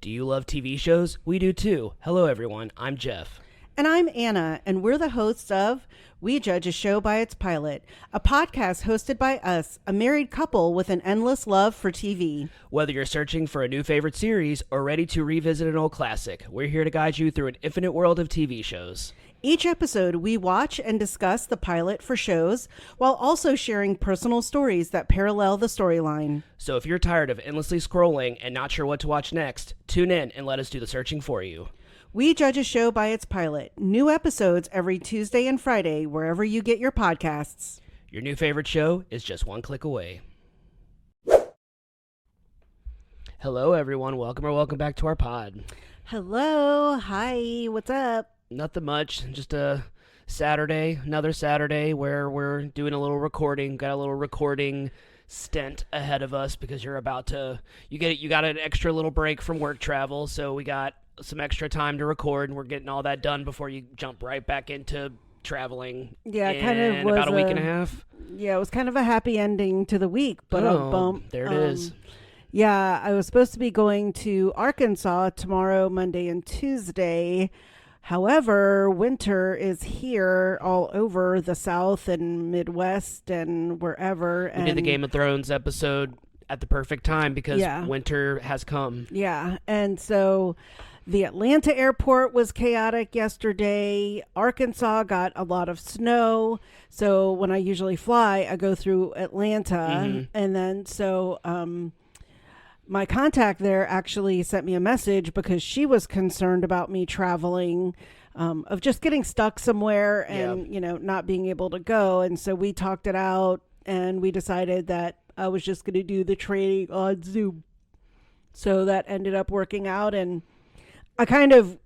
Do you love TV shows? We do too. Hello everyone, I'm Jeff. And I'm Anna, and we're the hosts of We Judge a Show by Its Pilot, a podcast hosted by us, a married couple with an endless love for TV. Whether you're searching for a new favorite series or ready to revisit an old classic, we're here to guide you through an infinite world of TV shows. Each episode, we watch and discuss the pilot for shows while also sharing personal stories that parallel the storyline. So if you're tired of endlessly scrolling and not sure what to watch next, tune in and let us do the searching for you. We Judge a Show by Its Pilot. New episodes every Tuesday and Friday, wherever you get your podcasts. Your new favorite show is just one click away. Hello everyone, welcome back to our pod. Hello, hi, what's up? Nothing much, just a Saturday, another Saturday where we're doing a little recording, got a little recording stint ahead of us because you got an extra little break from work travel, so we got some extra time to record, and we're getting all that done before you jump right back into traveling. Yeah, it kind of was about a week and a half. Yeah, it was kind of a happy ending to the week, but there it is. Yeah, I was supposed to be going to Arkansas tomorrow, Monday, and Tuesday. However, winter is here all over the South and Midwest and wherever. We did the Game of Thrones episode at the perfect time because winter has come. Yeah, and so the Atlanta airport was chaotic yesterday. Arkansas got a lot of snow. So when I usually fly, I go through Atlanta. And then my contact there actually sent me a message because she was concerned about me traveling, of just getting stuck somewhere and, not being able to go. And so we talked it out and we decided that I was just going to do the training on Zoom. So that ended up working out. And I kind of,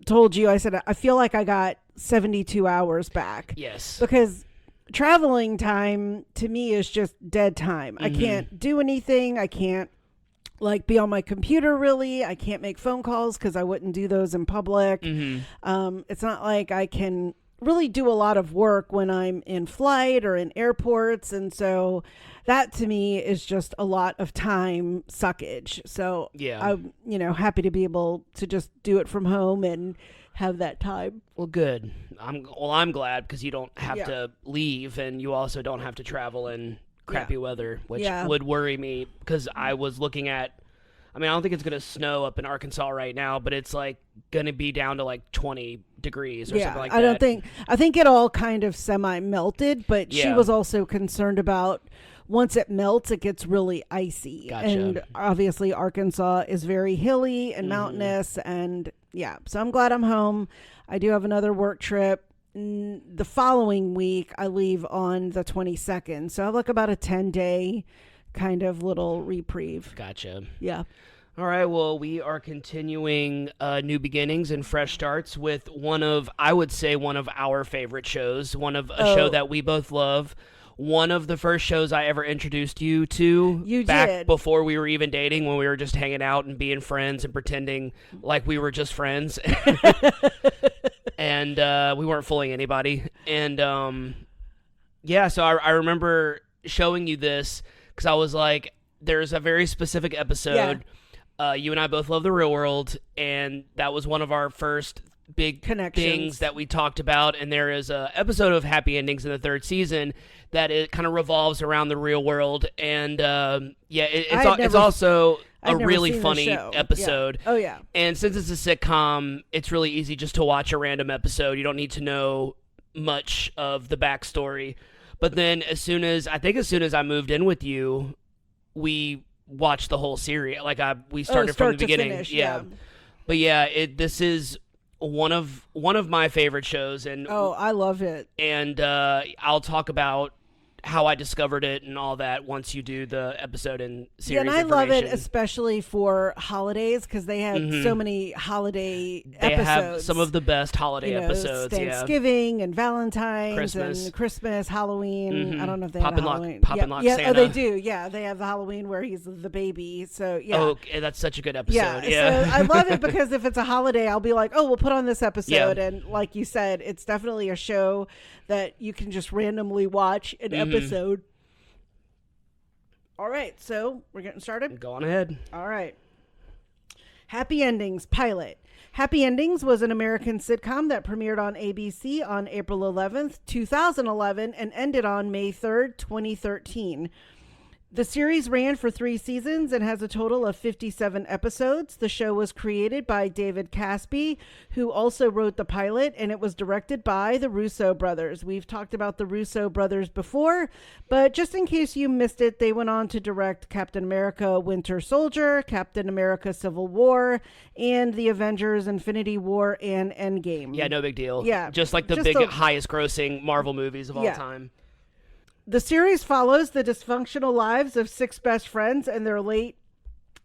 told you, I said, I feel like I got 72 hours back. Yes. Because traveling time to me is just dead time. I can't do anything. I can't be on my computer really. I can't make phone calls because I wouldn't do those in public. It's not like I can really do a lot of work when I'm in flight or in airports. And so that to me is just a lot of time suckage. So I'm, happy to be able to just do it from home and have that time. Well, good. I'm glad because you don't have to leave and you also don't have to travel in crappy weather, which would worry me because I was looking at, I don't think it's going to snow up in Arkansas right now, but it's going to be down to 20 degrees or something like that. I think it all kind of semi-melted, but she was also concerned about once it melts, it gets really icy. Gotcha. And obviously Arkansas is very hilly and mountainous. And so I'm glad I'm home. I do have another work trip. The following week, I leave on the 22nd. So I have about a 10-day kind of little reprieve. Gotcha. Yeah. All right, well, we are continuing new beginnings and fresh starts with one of our favorite shows, show that we both love. One of the first shows I ever introduced you to back before we were even dating, when we were just hanging out and being friends and pretending like we were just friends. And we weren't fooling anybody. And so I remember showing you this because I was like, there's a very specific episode. You and I both love The Real World, and that was one of our first big things that we talked about. And there is a episode of Happy Endings in the third season that it kind of revolves around the real world. And it's also a really funny episode. Yeah. Oh yeah. And since it's a sitcom, it's really easy just to watch a random episode. You don't need to know much of the backstory. But then as soon as I moved in with you, we watched the whole series. We started from the beginning. Finish, But this is one of my favorite shows, and I love it. And I'll talk about how I discovered it and all that once you do the episode and series. And I love it especially for holidays because they have so many holiday episodes. They have some of the best holiday episodes. Thanksgiving and Valentine's and Christmas, Halloween. I don't know if they have Halloween. Pop and Lock Santa. Oh, they do. Yeah, they have the Halloween where he's the baby. So yeah. Oh, that's such a good episode. Yeah. So I love it because if it's a holiday, I'll be like, oh, we'll put on this episode. And like you said, it's definitely a show that you can just randomly watch an episode. All right, so we're getting started. Go on ahead. All right. Happy Endings pilot. Happy Endings was an American sitcom that premiered on ABC on April 11th, 2011, and ended on May 3rd, 2013. The series ran for 3 seasons and has a total of 57 episodes. The show was created by David Caspi, who also wrote the pilot, and it was directed by the Russo brothers. We've talked about the Russo brothers before, but just in case you missed it, they went on to direct Captain America Winter Soldier, Captain America Civil War, and the Avengers Infinity War and Endgame. Yeah, no big deal. Yeah. Just like the highest grossing Marvel movies of all time. The series follows the dysfunctional lives of 6 best friends in their late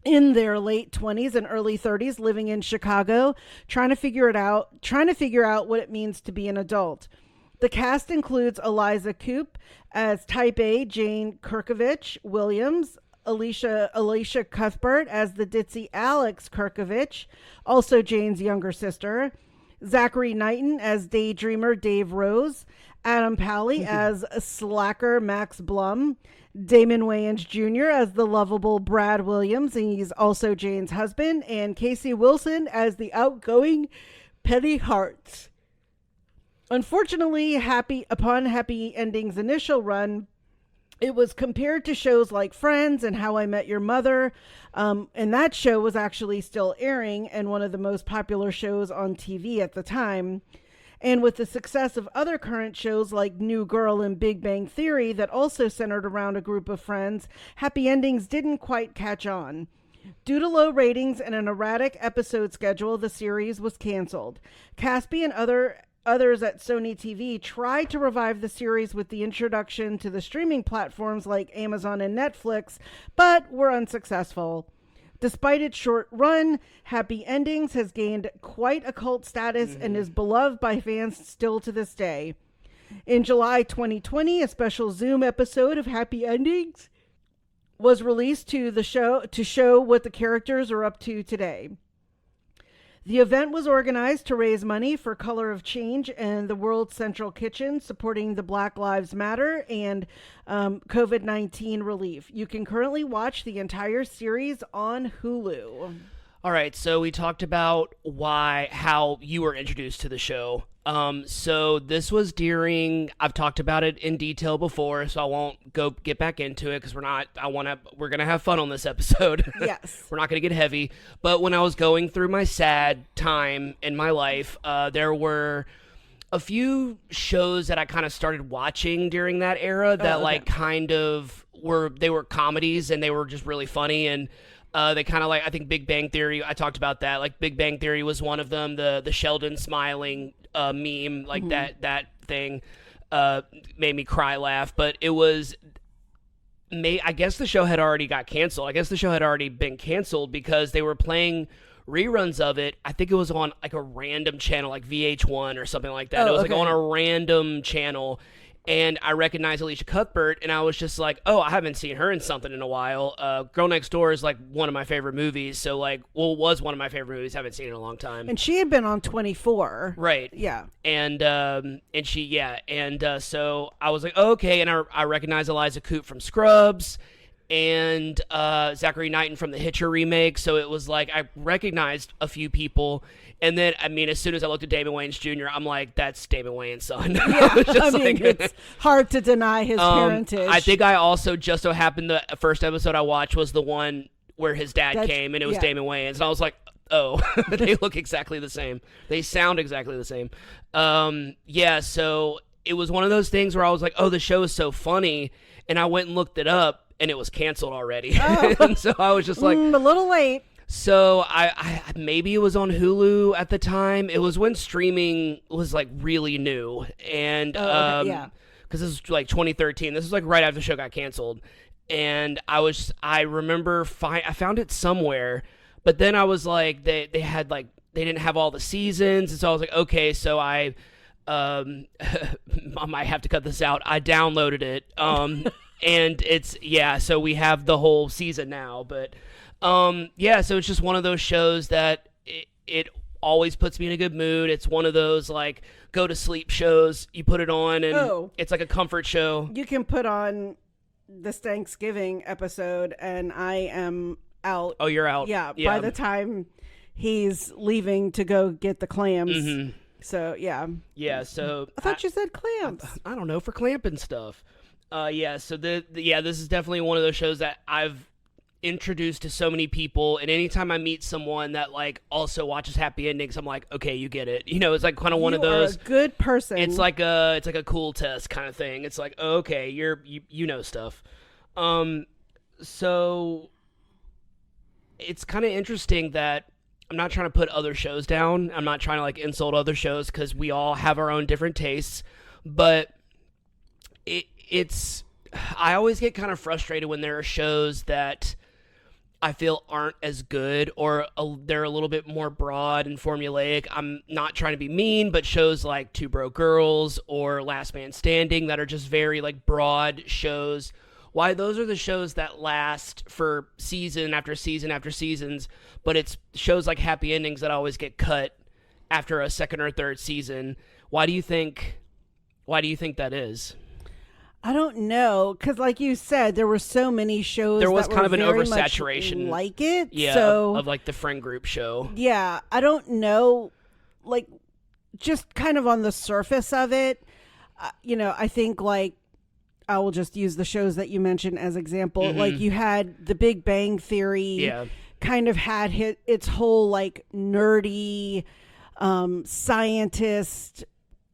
20s and early 30s living in Chicago, trying to figure out what it means to be an adult. The cast includes Eliza Coupe as Type A Jane Kirkovich Williams, Alicia Cuthbert as the ditzy Alex Kirkovich, also Jane's younger sister, Zachary Knighton as daydreamer Dave Rose, Adam Pally as slacker Max Blum, Damon Wayans Jr. as the lovable Brad Williams, and he's also Jane's husband, and Casey Wilson as the outgoing Penny Hartz. Unfortunately, upon Happy Endings' initial run, it was compared to shows like Friends and How I Met Your Mother, and that show was actually still airing and one of the most popular shows on TV at the time. And with the success of other current shows like New Girl and Big Bang Theory that also centered around a group of friends, Happy Endings didn't quite catch on. Due to low ratings and an erratic episode schedule, the series was canceled. Caspi and others at Sony TV tried to revive the series with the introduction to the streaming platforms like Amazon and Netflix, but were unsuccessful. Despite its short run, Happy Endings has gained quite a cult status and is beloved by fans still to this day. In July 2020, a special Zoom episode of Happy Endings was released to show what the characters are up to today. The event was organized to raise money for Color of Change and the World Central Kitchen, supporting the Black Lives Matter and COVID-19 relief. You can currently watch the entire series on Hulu. All right, so we talked about how you were introduced to the show. So this was I've talked about it in detail before, so I won't get back into it because we're going to have fun on this episode. Yes. We're not going to get heavy. But when I was going through my sad time in my life, there were a few shows that I kind of started watching during that era that they were comedies and they were just really funny, and they kind of I think Big Bang Theory, I talked about that. Like Big Bang Theory was one of them, the Sheldon smiling meme, that thing made me cry laugh. But it was I guess the show had already got canceled. I guess the show had already been canceled because they were playing reruns of it. I think it was on like a random channel like VH1 or something like that. It was like on a random channel. And I recognized Alicia Cuthbert, and I was just like, oh, I haven't seen her in something in a while. Girl Next Door is like one of my favorite movies. So was one of my favorite movies. I haven't seen it in a long time. And she had been on 24. Right. Yeah. And so I was like, oh, okay. And I recognized Eliza Coupe from Scrubs and Zachary Knighton from the Hitcher remake. So it was like I recognized a few people. And then, as soon as I looked at Damon Wayans Jr., I'm like, that's Damon Wayans' son. Yeah, it's hard to deny his parentage. I think I also just so happened the first episode I watched was the one where his dad came, and it was Damon Wayans. And I was like, oh, they look exactly the same. They sound exactly the same. So it was one of those things where I was like, oh, the show is so funny. And I went and looked it up, and it was canceled already. Oh. And so I was just like... a little late. So I maybe it was on Hulu at the time. It was when streaming was like really new, and because this was like 2013. This was like right after the show got canceled, and I remember I found it somewhere, but then I was like they didn't have all the seasons, and so I was like, okay, so I might have to cut this out. I downloaded it, and so we have the whole season now, but. So it's just one of those shows that it always puts me in a good mood. It's one of those like go to sleep shows. You put it on and it's like a comfort show. You can put on this Thanksgiving episode and I am out. Oh, you're out. Yeah, by the time he's leaving to go get the clams. Mm-hmm. So, yeah. Yeah, so... I thought you said clams. I don't know, for clamping stuff. Yeah, so this is definitely one of those shows that I've introduced to so many people, and anytime I meet someone that like also watches Happy Endings, I'm like, okay, you get it. You know, it's like kind of one of those. You are a good person. It's like a cool test kind of thing. It's like, okay, you know stuff. So it's kind of interesting that I'm not trying to put other shows down. I'm not trying to like insult other shows because we all have our own different tastes, but it's I always get kind of frustrated when there are shows that I feel aren't as good, or they're a little bit more broad and formulaic. I'm not trying to be mean, but shows like Two Broke Girls or Last Man Standing that are just very like broad shows. Why those are the shows that last for season after season after seasons, but it's shows like Happy Endings that always get cut after a second or third season. Why do you think that is? I don't know, because like you said, there were so many shows. There was that kind were of an very oversaturation, much like it. Yeah, so, of like the friend group show. Yeah, I don't know, like just kind of on the surface of it. I think like I will just use the shows that you mentioned as example. Mm-hmm. Like you had The Big Bang Theory. Yeah. Kind of had its whole like nerdy scientist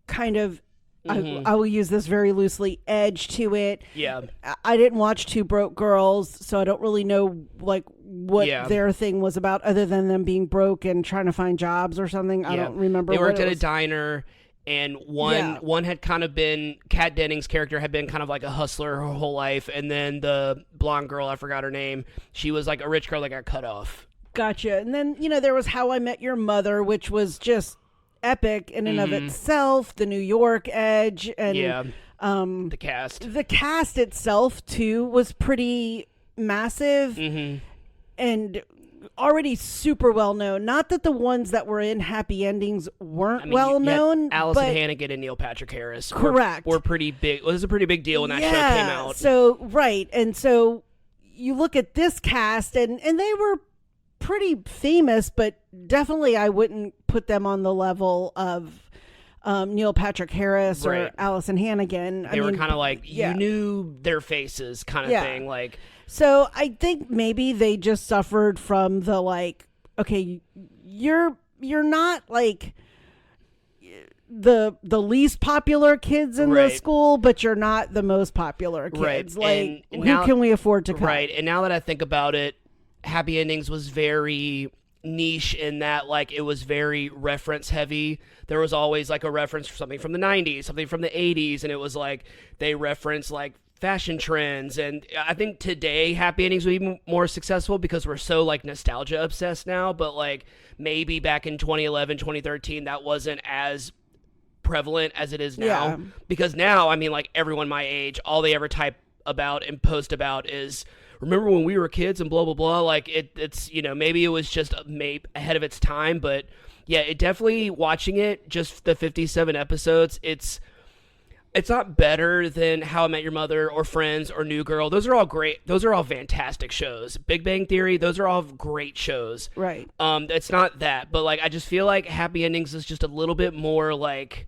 kind of. Mm-hmm. I will use this very loosely, edge to it. Yeah. I didn't watch Two Broke Girls, so I don't really know like what their thing was about, other than them being broke and trying to find jobs or something. I don't remember. They worked at a diner, and one had kind of been, Kat Dennings' character had been kind of like a hustler her whole life, and then the blonde girl, I forgot her name, she was like a rich girl that got cut off. Gotcha. And then there was How I Met Your Mother, which was just epic in and of itself. The New York edge, and the cast itself too was pretty massive and already super well known. Not that the ones that were in Happy Endings weren't well known. Allison Hannigan and Neil Patrick Harris, correct, were pretty big. It was a pretty big deal when that show came out. So right, and so you look at this cast, and they were pretty famous, but definitely I wouldn't put them on the level of Neil Patrick Harris or Allison Hannigan. They were kind of like, you knew their faces kind of thing. Like, so I think maybe they just suffered from the like, okay, you're not like the least popular kids in the school, but you're not the most popular kids. Like, and who can we afford to cut? Right. And now that I think about it, Happy Endings was very niche in that, like, it was very reference heavy. There was always like a reference for something from the 90s, something from the 80s, and it was like they reference like fashion trends. And I think today Happy Endings would be more successful because we're so like nostalgia obsessed now, but like maybe back in 2011, 2013 that wasn't as prevalent as it is now. Because now, I mean, like, everyone my age, all they ever type about and post about is, remember when we were kids and blah, blah, blah. Like, it's, maybe it was just ahead of its time. But, yeah, it definitely, watching it, just the 57 episodes, it's not better than How I Met Your Mother or Friends or New Girl. Those are all great. Those are all fantastic shows. Big Bang Theory, those are all great shows. Right. It's not that. But, like, I just feel like Happy Endings is just a little bit more, like,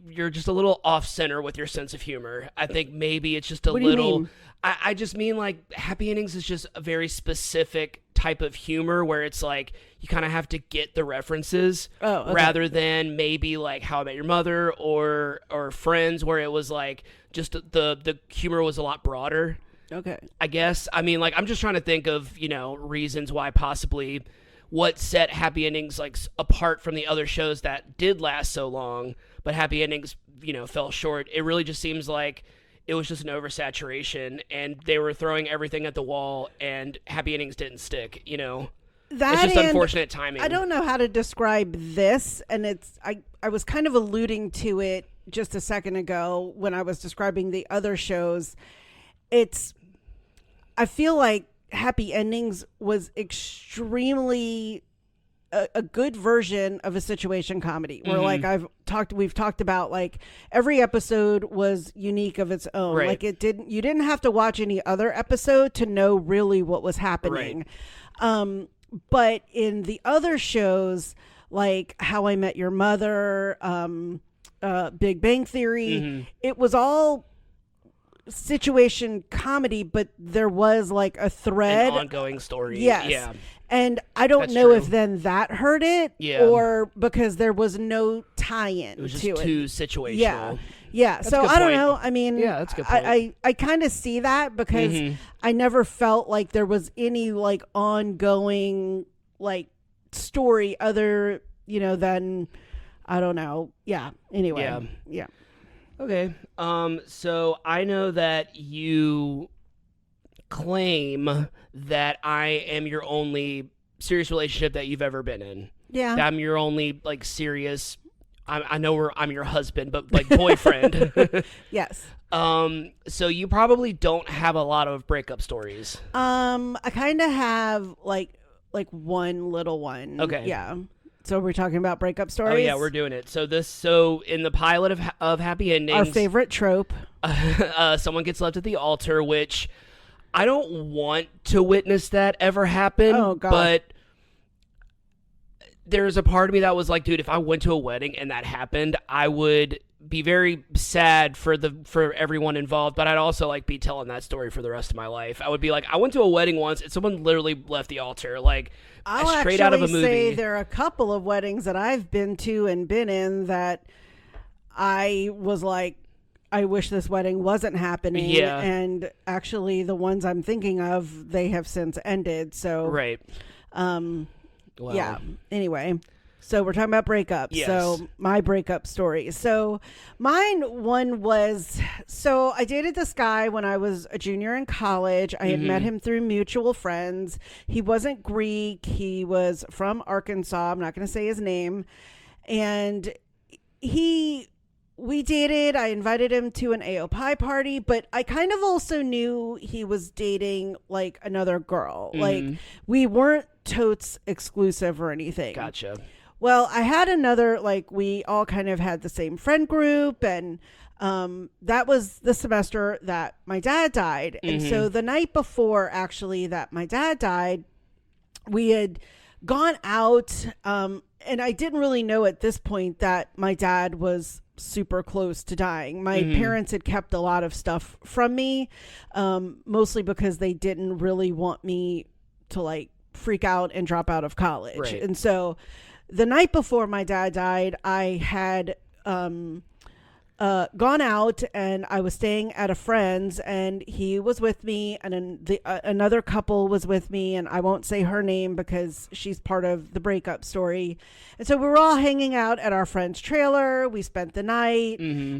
you're just a little off-center with your sense of humor. I think maybe it's just a little... I just mean, like, Happy Endings is just a very specific type of humor where it's like you kind of have to get the references rather than maybe like How I Met Your Mother or Friends, where it was like just the humor was a lot broader. Okay. I guess. I mean, like, I'm just trying to think of, reasons why possibly what set Happy Endings like apart from the other shows that did last so long, but Happy Endings, fell short. It really just seems like it was just an oversaturation, and they were throwing everything at the wall, and Happy Endings didn't stick. It's just unfortunate timing. I don't know how to describe this, and I was kind of alluding to it just a second ago when I was describing the other shows. I feel like Happy Endings was extremely a good version of a situation comedy where Mm-hmm. like we've talked about, like every episode was unique of its own. Right. Like you didn't have to watch any other episode to know really what was happening. But in the other shows, like How I Met Your Mother, Big Bang Theory, Mm-hmm. it was all situation comedy, but there was like a thread. An ongoing story. Yes. Yeah. And I don't That's know true. if then that hurt it, Yeah. or because there was no tie-in It was just to too it. situational. Yeah. Yeah. That's a So good I don't point. know. I mean, Yeah, that's a good point. I kind of see that because Mhm. I never felt like there was any like ongoing like story other, than, I don't know. Yeah. Anyway. Yeah. Yeah. Okay. So I know that you claim that I am your only serious relationship that you've ever been in. Yeah. That I'm your only like serious. I know I'm your husband, but like boyfriend. Yes. So you probably don't have a lot of breakup stories. I kind of have like one little one. Okay. Yeah. So we're talking about breakup stories. Oh yeah, we're doing it. So in the pilot of Happy Endings, our favorite trope. someone gets left at the altar, which I don't want to witness that ever happen. Oh, God. But there's a part of me that was like, dude, if I went to a wedding and that happened, I would be very sad for everyone involved, but I'd also like be telling that story for the rest of my life. I would be like, I went to a wedding once and someone literally left the altar, like I'll straight out of a actually movie. say there are a couple of weddings that I've been to and been in that I was like, I wish this wedding wasn't happening. Yeah. And actually the ones I'm thinking of, they have since ended. So Right. Well, yeah. Anyway, so we're talking about breakups. Yes. So my breakup story. So one was, so I dated this guy when I was a junior in college. I had met him through mutual friends. He wasn't Greek. He was from Arkansas. I'm not going to say his name. And we dated. I invited him to an AOPI party, but I kind of also knew he was dating like another girl. Like we weren't totes exclusive or anything. Gotcha. Well, I had another, like we all kind of had the same friend group, and that was the semester that my dad died. And so the night before actually that my dad died, we had gone out, and I didn't really know at this point that my dad was super close to dying. My parents had kept a lot of stuff from me, mostly because they didn't really want me to like freak out and drop out of college. Right. And so the night before my dad died, I had gone out and I was staying at a friend's, and he was with me, and then another couple was with me, and I won't say her name because she's part of the breakup story. And so we were all hanging out at our friend's trailer. We spent the night.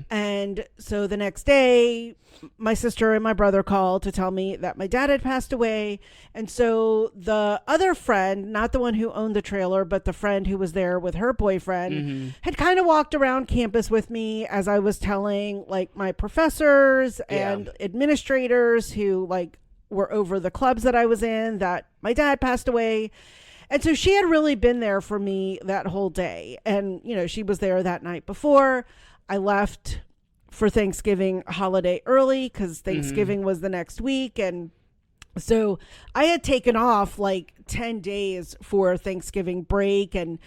And so the next day, my sister and my brother called to tell me that my dad had passed away. And so the other friend, not the one who owned the trailer, but the friend who was there with her boyfriend, had kind of walked around campus with me as I was telling like my professors and administrators who like were over the clubs that I was in that my dad passed away. And so she had really been there for me that whole day. And, she was there that night before. I left for Thanksgiving holiday early because Thanksgiving was the next week. And so I had taken off like 10 days for Thanksgiving break, and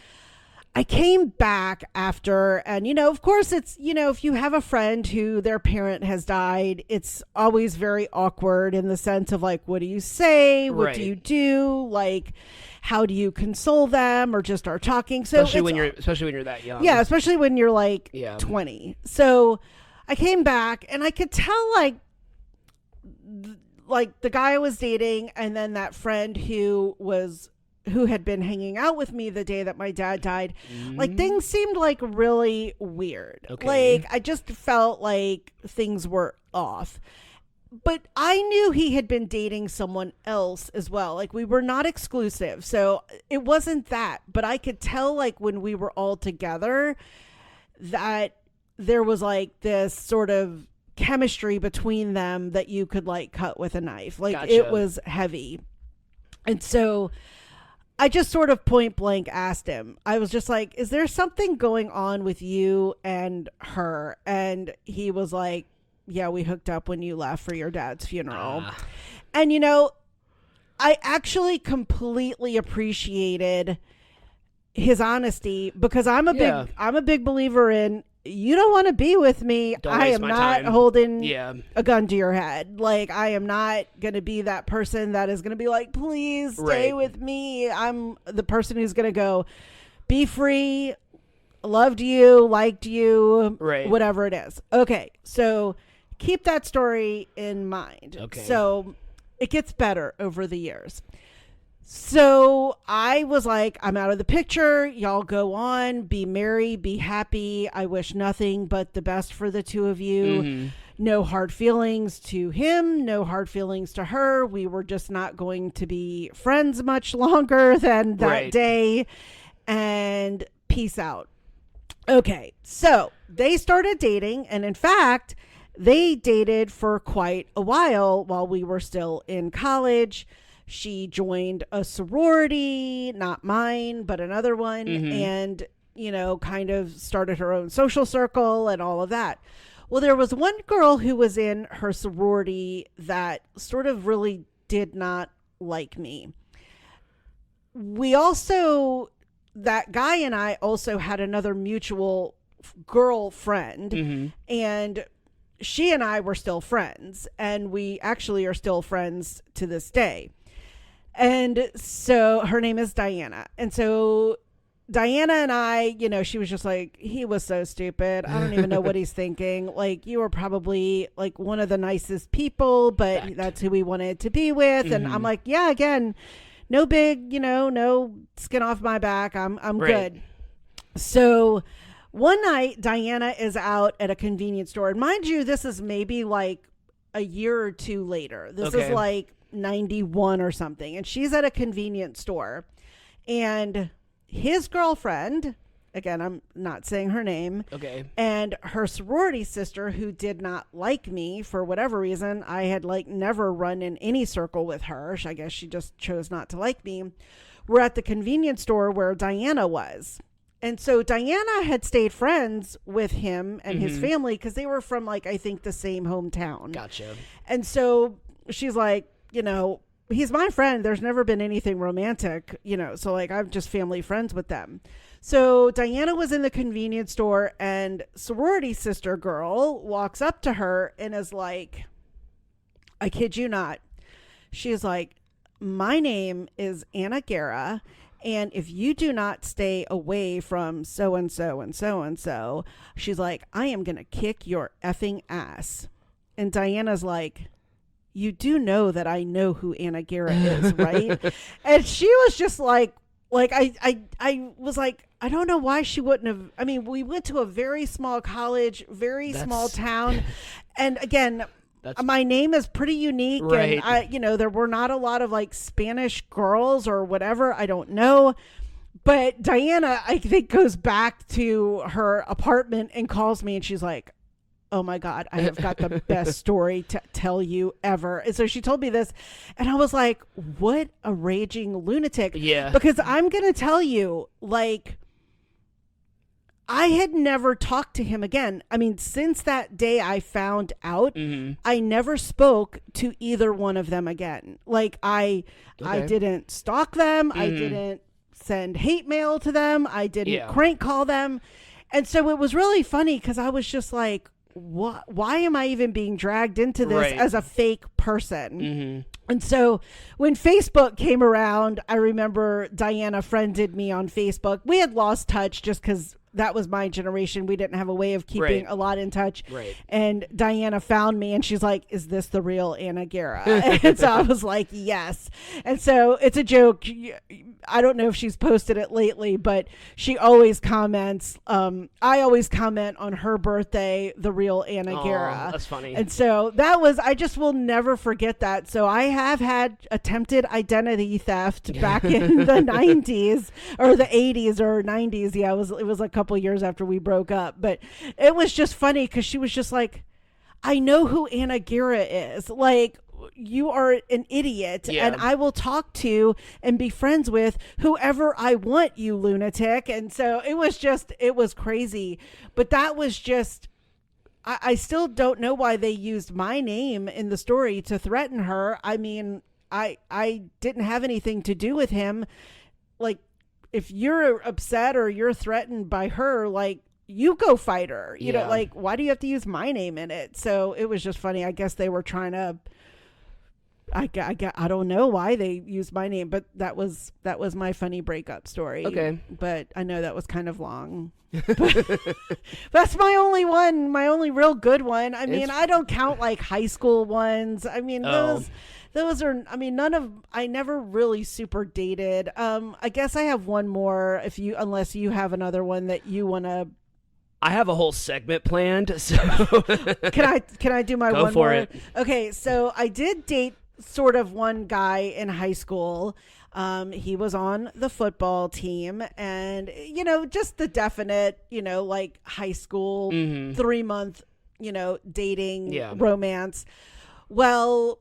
I came back after, and, of course it's, if you have a friend who their parent has died, it's always very awkward in the sense of like, what do you say? What do you do? Like, how do you console them or just start talking? So especially when you're that young. Yeah. Especially when you're like 20. So I came back and I could tell like the guy I was dating and then that friend who had been hanging out with me the day that my dad died, like things seemed like really weird. Okay. Like I just felt like things were off. But I knew he had been dating someone else as well. Like we were not exclusive. So it wasn't that, but I could tell like when we were all together that there was like this sort of chemistry between them that you could like cut with a knife. Like Gotcha. it was heavy. And so I just sort of point blank asked him. I was just like, is there something going on with you and her? And he was like, yeah, we hooked up when you left for your dad's funeral. And, you know, I actually completely appreciated his honesty, because I'm a big believer in, you don't want to be with me. I am not holding a gun to your head. Like, I am not going to be that person that is going to be like, please stay with me. I'm the person who's going to go, be free, loved you, liked you, whatever it is. Okay, so keep that story in mind. Okay. So it gets better over the years. So I was like, I'm out of the picture. Y'all go on, be merry, be happy. I wish nothing but the best for the two of you. Mm-hmm. No hard feelings to him, no hard feelings to her. We were just not going to be friends much longer than that day. And peace out. Okay, so they started dating. And in fact, they dated for quite a while we were still in college. She joined a sorority, not mine, but another one, and, you know, kind of started her own social circle and all of that. Well, there was one girl who was in her sorority that sort of really did not like me. That guy and I also had another mutual girlfriend, and she and I were still friends, and we actually are still friends to this day. And so her name is Diana. And so Diana and I, you know, she was just like, he was so stupid. I don't even know what he's thinking. Like, you were probably like one of the nicest people, but that's who we wanted to be with. And I'm like, yeah, again, no big, you know, no skin off my back. I'm good. So one night, Diana is out at a convenience store. And mind you, this is maybe like a year or two later. This is like 91 or something, and she's at a convenience store, and his girlfriend, again, I'm not saying her name, and her sorority sister, who did not like me for whatever reason. I had like never run in any circle with her. I guess she just chose not to like me. We're at the convenience store where Diana was. And so Diana had stayed friends with him and his family because they were from, like, I think the same hometown. Gotcha. And so she's like, you know, he's my friend. There's never been anything romantic, you know, so like I'm just family friends with them. So Diana was in the convenience store, and sorority sister girl walks up to her and is like, I kid you not. She's like, my name is Anna Guerra, and if you do not stay away from so-and-so and so-and-so, she's like, I am going to kick your effing ass. And Diana's like, you do know that I know who Anna Guerra is, right? And she was just like I was like, I don't know why she wouldn't have. I mean, we went to a very small college, small town. And again, my name is pretty unique. Right. And you know, there were not a lot of like Spanish girls or whatever. I don't know. But Diana, I think, goes back to her apartment and calls me, and she's like, oh my God, I have got the best story to tell you ever. And so she told me this, and I was like, what a raging lunatic. Yeah. Because I'm going to tell you, like, I had never talked to him again. I mean, since that day I found out, I never spoke to either one of them again. Like, I didn't stalk them. I didn't send hate mail to them. I didn't crank call them. And so it was really funny because I was just like, why am I even being dragged into this as a fake person? And so when Facebook came around, I remember Diana friended me on Facebook. We had lost touch just because that was my generation. We didn't have a way of keeping a lot in touch. And Diana found me, and she's like, is this the real Anna Guerra? And so I was like, yes. And so it's a joke. I don't know if she's posted it lately, but she always comments. I always comment on her birthday, the real Anna Guerra. That's funny. And so that was, I just will never forget that. So I have had attempted identity theft back in the 90s or the 80s or 90s. Yeah, it was a couple years after we broke up, but it was just funny because she was just like, I know who Anna Guerra is. Like, you are an idiot, Yeah. and I will talk to and be friends with whoever I want, you lunatic. And so it was crazy. But that was just, I still don't know why they used my name in the story to threaten her. I mean, I didn't have anything to do with him. Like, if you're upset or you're threatened by her, like, you go fight her. You know, like, why do you have to use my name in it? So it was just funny. I guess they were trying to, I don't know why they used my name, but that was my funny breakup story. Okay. But I know that was kind of long. That's my only real good one. I mean, I don't count like high school ones. I mean, those are, I mean, I never really super dated. I guess I have one more unless you have another one that you want to. I have a whole segment planned, so Can I do my Go one for more? it. Okay, so I did date sort of one guy in high school. He was on the football team, and just the definite, like high school 3-month, dating romance. Well,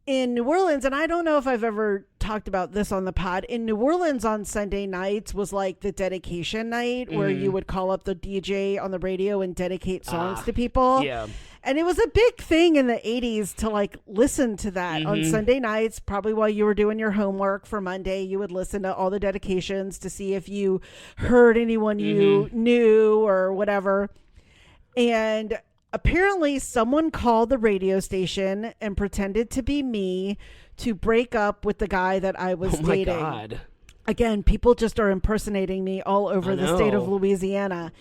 in New Orleans, and I don't know if I've ever talked about this on the pod, in New Orleans on Sunday nights was like the dedication night where you would call up the DJ on the radio and dedicate songs to people. Yeah. And it was a big thing in the 80s to like listen to that on Sunday nights, probably while you were doing your homework for Monday. You would listen to all the dedications to see if you heard anyone you knew or whatever. And apparently someone called the radio station and pretended to be me to break up with the guy that I was dating. Oh my God. Again, people just are impersonating me all over the state of Louisiana.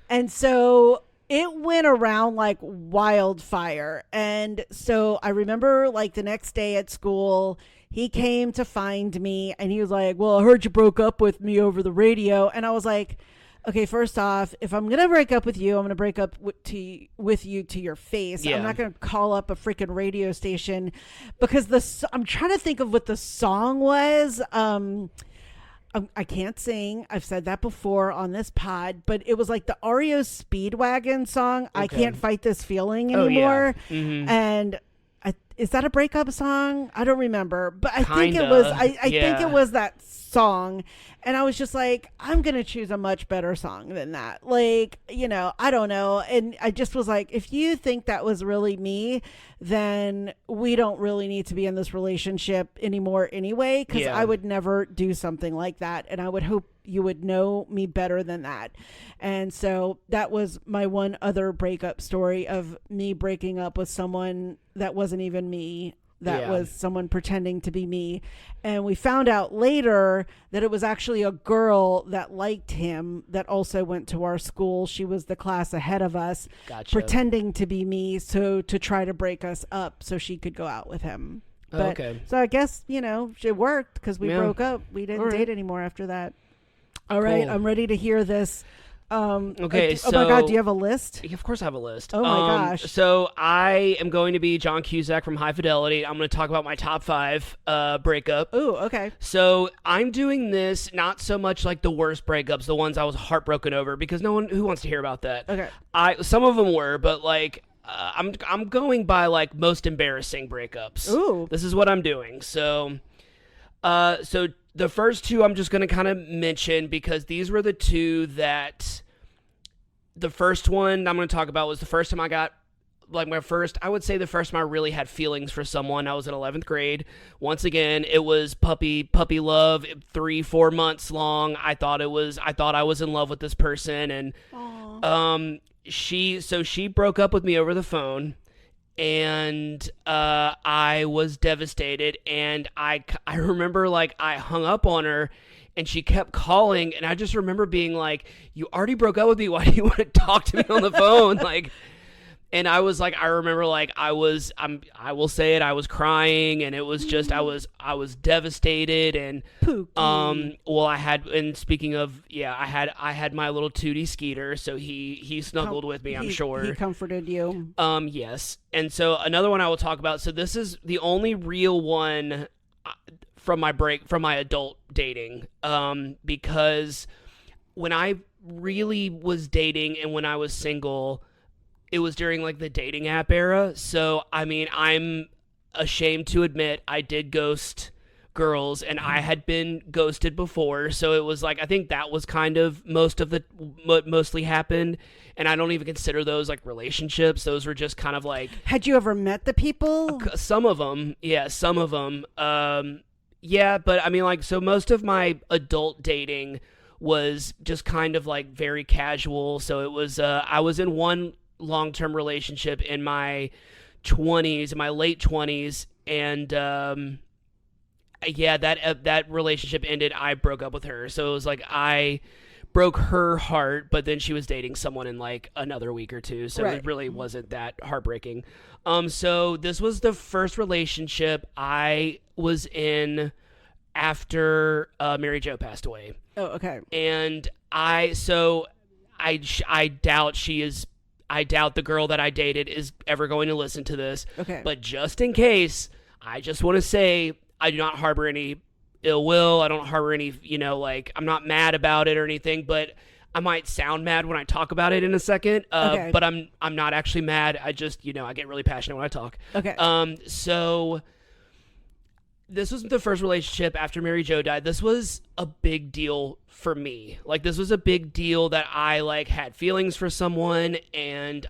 And so it went around like wildfire. And so I remember like the next day at school, he came to find me and he was like, well, I heard you broke up with me over the radio. And I was like, okay, first off, if I'm going to break up with you, I'm going to break up with you to your face. Yeah. I'm not going to call up a freaking radio station because I'm trying to think of what the song was. I can't sing. I've said that before on this pod, but it was like the REO Speedwagon song. Okay. I Can't Fight This Feeling Anymore. Oh, yeah. And is that a breakup song? I don't remember, but I think Kinda. it was. I think it was that song. And I was just like, I'm going to choose a much better song than that. Like, I don't know. And I just was like, if you think that was really me, then we don't really need to be in this relationship anymore anyway, because I would never do something like that. And I would hope you would know me better than that. And so that was my one other breakup story of me breaking up with someone that wasn't even me. That was someone pretending to be me. And we found out later that it was actually a girl that liked him that also went to our school. She was the class ahead of us, pretending to be me, so to try to break us up so she could go out with him. But, so I guess, it worked because we broke up. We didn't date anymore after that. All right, I'm ready to hear this. Okay, oh my God, do you have a list? Of course I have a list. Oh my gosh. So I am going to be John Cusack from High Fidelity. I'm going to talk about my top 5 breakup. Ooh, okay. So I'm doing this not so much like the worst breakups, the ones I was heartbroken over, because no one who wants to hear about that. Okay. Some of them were, but like I'm going by like most embarrassing breakups. Ooh. This is what I'm doing. So the first 2 I'm just going to kind of mention because these were the 2 that the first one I'm going to talk about was the first time I got I would say the first time I really had feelings for someone. I was in 11th grade. Once again, it was puppy love, 3-4 months long. I thought I was in love with this person, and she broke up with me over the phone. And I was devastated, and I remember like I hung up on her and she kept calling, and I just remember being like, you already broke up with me, why do you want to talk to me on the phone? Like, and I was like, I remember like I will say it, I was crying, and it was just I was devastated, and well, I had, and speaking of, I had my little Tootie Skeeter, so he snuggled with me, I'm sure. He comforted you. Yes. And so another one I will talk about, so this is the only real one from my adult dating, because when I really was dating and when I was single, it was during like the dating app era. So I mean, I'm ashamed to admit I did ghost girls, and I had been ghosted before, so it was like I think that was kind of what mostly happened, and I don't even consider those like relationships. Those were just kind of like, had you ever met the people? some of them, yeah, some of them, yeah, but I mean, like, so most of my adult dating was just kind of like very casual. So it was I was in one long-term relationship in my 20s, in my late 20s, and yeah, that relationship ended. I broke up with her, so it was like I broke her heart, but then she was dating someone in like another week or two, so it really wasn't that heartbreaking. So this was the first relationship I was in after Mary Jo passed away. Oh, okay. And I doubt I doubt the girl that I dated is ever going to listen to this. Okay. But just in case, I just want to say I do not harbor any ill will. I don't harbor any, like, I'm not mad about it or anything, but I might sound mad when I talk about it in a second. Okay. But I'm not actually mad. I just, I get really passionate when I talk. Okay. So this was the first relationship after Mary Jo died. This was a big deal for me. Like, this was a big deal that I like had feelings for someone, and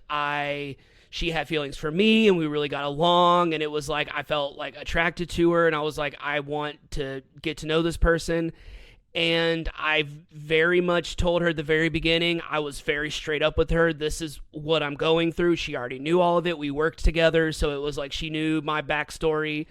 she had feelings for me, and we really got along, and it was like I felt like attracted to her, and I was like, I want to get to know this person. And I very much told her at the very beginning, I was very straight up with her. This is what I'm going through. She already knew all of it. We worked together, so it was like she knew my backstory.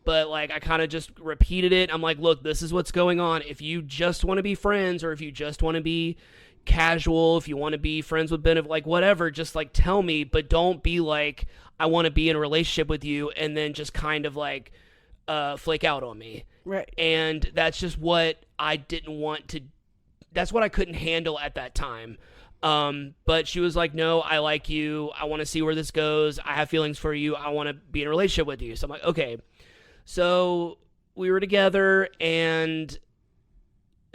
But like I kind of just repeated it. I'm like, look, this is what's going on. If you just want to be friends, or if you just want to be casual, if you want to be friends with Ben, like whatever, just like tell me, but don't be like, I want to be in a relationship with you, and then just kind of like flake out on me. Right. And that's just what I didn't want to, that's what I couldn't handle at that time. But she was like, no, I like you. I want to see where this goes. I have feelings for you. I want to be in a relationship with you. So I'm like, okay. So we were together, and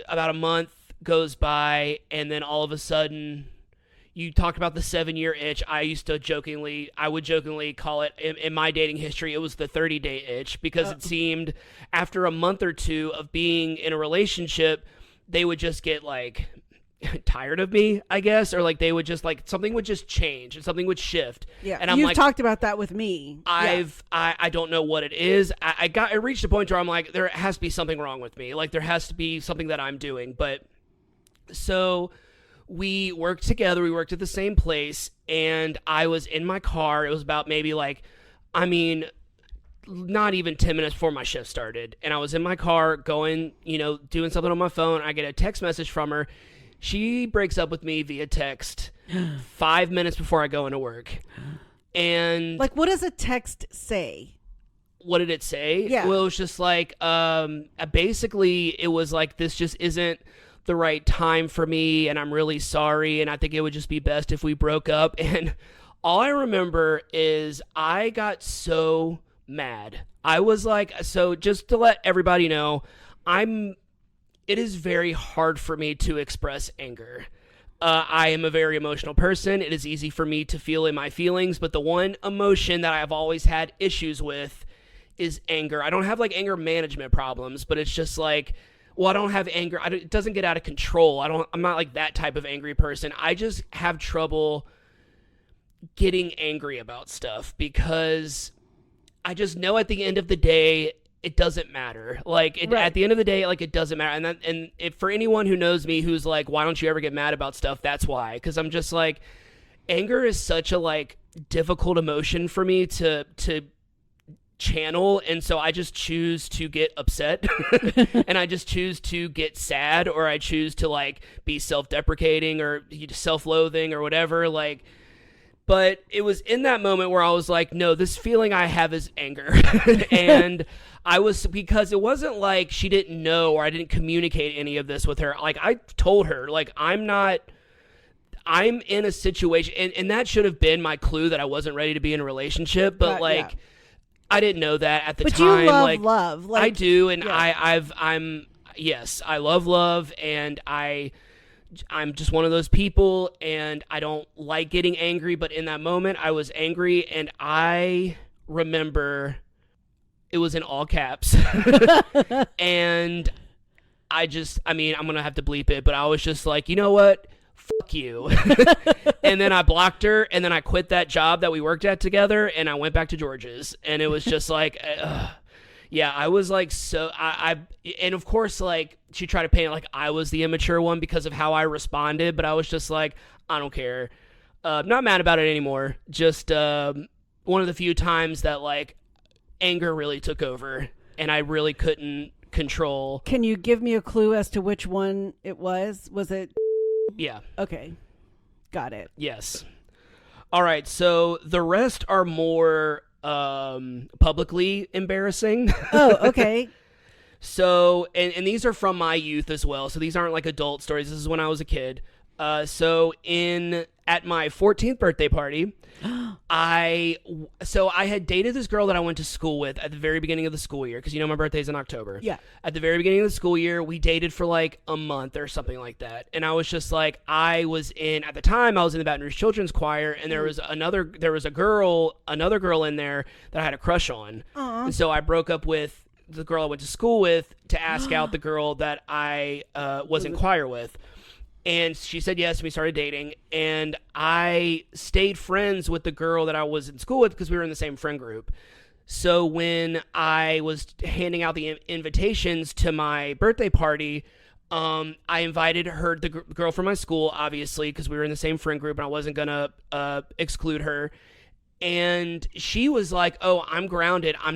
about a month goes by, and then all of a sudden, you talked about the 7-year itch. I would jokingly call it, in my dating history, it was the 30-day itch, because it seemed after a month or two of being in a relationship, they would just get like tired of me, I guess, or like they would just like, something would just change and something would shift. Yeah, and you've talked about that with me. I don't know what it is. I reached a point where I'm like, there has to be something wrong with me. Like there has to be something that I'm doing. But so we worked together. We worked at the same place, and I was in my car. It was about maybe like, not even 10 minutes before my shift started. And I was in my car going, doing something on my phone. I get a text message from her. She breaks up with me via text 5 minutes before I go into work. And like, what does a text say? What did it say? Yeah. Well, it was just like, basically it was like, this just isn't the right time for me, and I'm really sorry, and I think it would just be best if we broke up. And all I remember is I got so mad. I was like, so just to let everybody know, it is very hard for me to express anger. I am a very emotional person. It is easy for me to feel in my feelings, but the one emotion that I've always had issues with is anger. I don't have like anger management problems, but it's just like, well, I don't have anger. It doesn't get out of control. I'm not like that type of angry person. I just have trouble getting angry about stuff, because I just know at the end of the day, it doesn't matter. Like at the end of the day, like it doesn't matter. And if for anyone who knows me, who's like, why don't you ever get mad about stuff? That's why. Because I'm just like, anger is such a like difficult emotion for me to channel, and so I just choose to get upset and I just choose to get sad, or I choose to like be self-deprecating or self-loathing or whatever, like. But it was in that moment where I was like, no, this feeling I have is anger. And because it wasn't like she didn't know, or I didn't communicate any of this with her. Like I told her, like, I'm in a situation, and that should have been my clue that I wasn't ready to be in a relationship. But I didn't know that at the time. But you love like, love. Like, I do. And yes, I love love. And I'm just one of those people, and I don't like getting angry, but in that moment I was angry. And I remember It was in all caps. And I'm going to have to bleep it, but I was just like, you know what? Fuck you. And then I blocked her, and then I quit that job that we worked at together, and I went back to George's. And it was just like, yeah, I was like, so and of course, like, she tried to paint it like I was the immature one because of how I responded, but I was just like, I don't care. Not mad about it anymore. Just one of the few times that, like, anger really took over, and I really couldn't control. Can you give me a clue as to which one it was? Was it? Yeah. Okay. Got it. Yes. All right. So the rest are more publicly embarrassing. Oh, okay. So, and these are from my youth as well. So these aren't like adult stories. This is when I was a kid. So at my 14th birthday party, I had dated this girl that I went to school with at the very beginning of the school year, because my birthday's in October. Yeah. At the very beginning of the school year, we dated for like a month or something like that. And I was just like, at the time I was in the Baton Rouge Children's Choir, and there was another girl in there that I had a crush on. Aww. And so I broke up with the girl I went to school with to ask out the girl that I was in choir with. And she said yes, and we started dating. And I stayed friends with the girl that I was in school with because we were in the same friend group. So when I was handing out the invitations to my birthday party, I invited her, the girl from my school, obviously, because we were in the same friend group and I wasn't going to exclude her. And she was like, oh, I'm grounded. I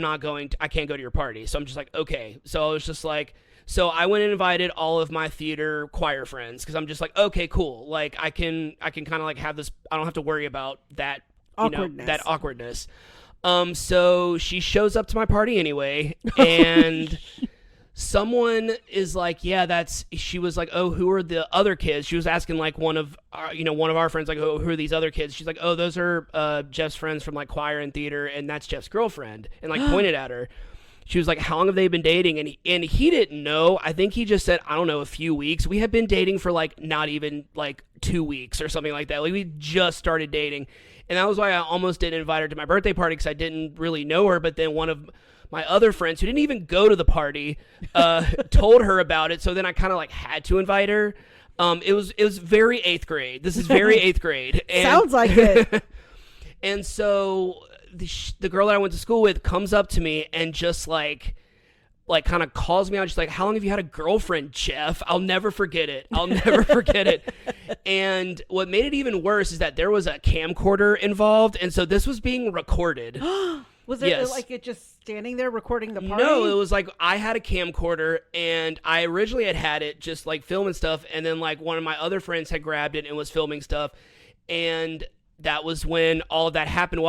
can't go to your party. So I'm just like, okay. So I was just like, so I went and invited all of my theater choir friends, because I'm just like, okay, cool. Like I can kind of like have this. I don't have to worry about that that awkwardness. So she shows up to my party anyway, and someone is like, yeah, she was like, oh, who are the other kids? She was asking like one of our friends, like, oh, who are these other kids? She's like, oh, those are Jeff's friends from like choir and theater, and that's Jeff's girlfriend, and like pointed at her. She was like, how long have they been dating? And he didn't know. I think he just said, I don't know, a few weeks. We had been dating for like not even like 2 weeks or something like that. Like we just started dating. And that was why I almost didn't invite her to my birthday party, because I didn't really know her. But then one of my other friends, who didn't even go to the party, told her about it. So then I kind of like had to invite her. It was very 8th grade. This is very 8th grade. And, sounds like it. And so the girl that I went to school with comes up to me and just like kind of calls me out. She's like, how long have you had a girlfriend, Jeff? I'll never forget it. And what made it even worse is that there was a camcorder involved. And so this was being recorded. Was it like it just standing there recording the party? No, it was like I had a camcorder, and I originally had it just like filming stuff. And then like one of my other friends had grabbed it and was filming stuff. And that was when all of that happened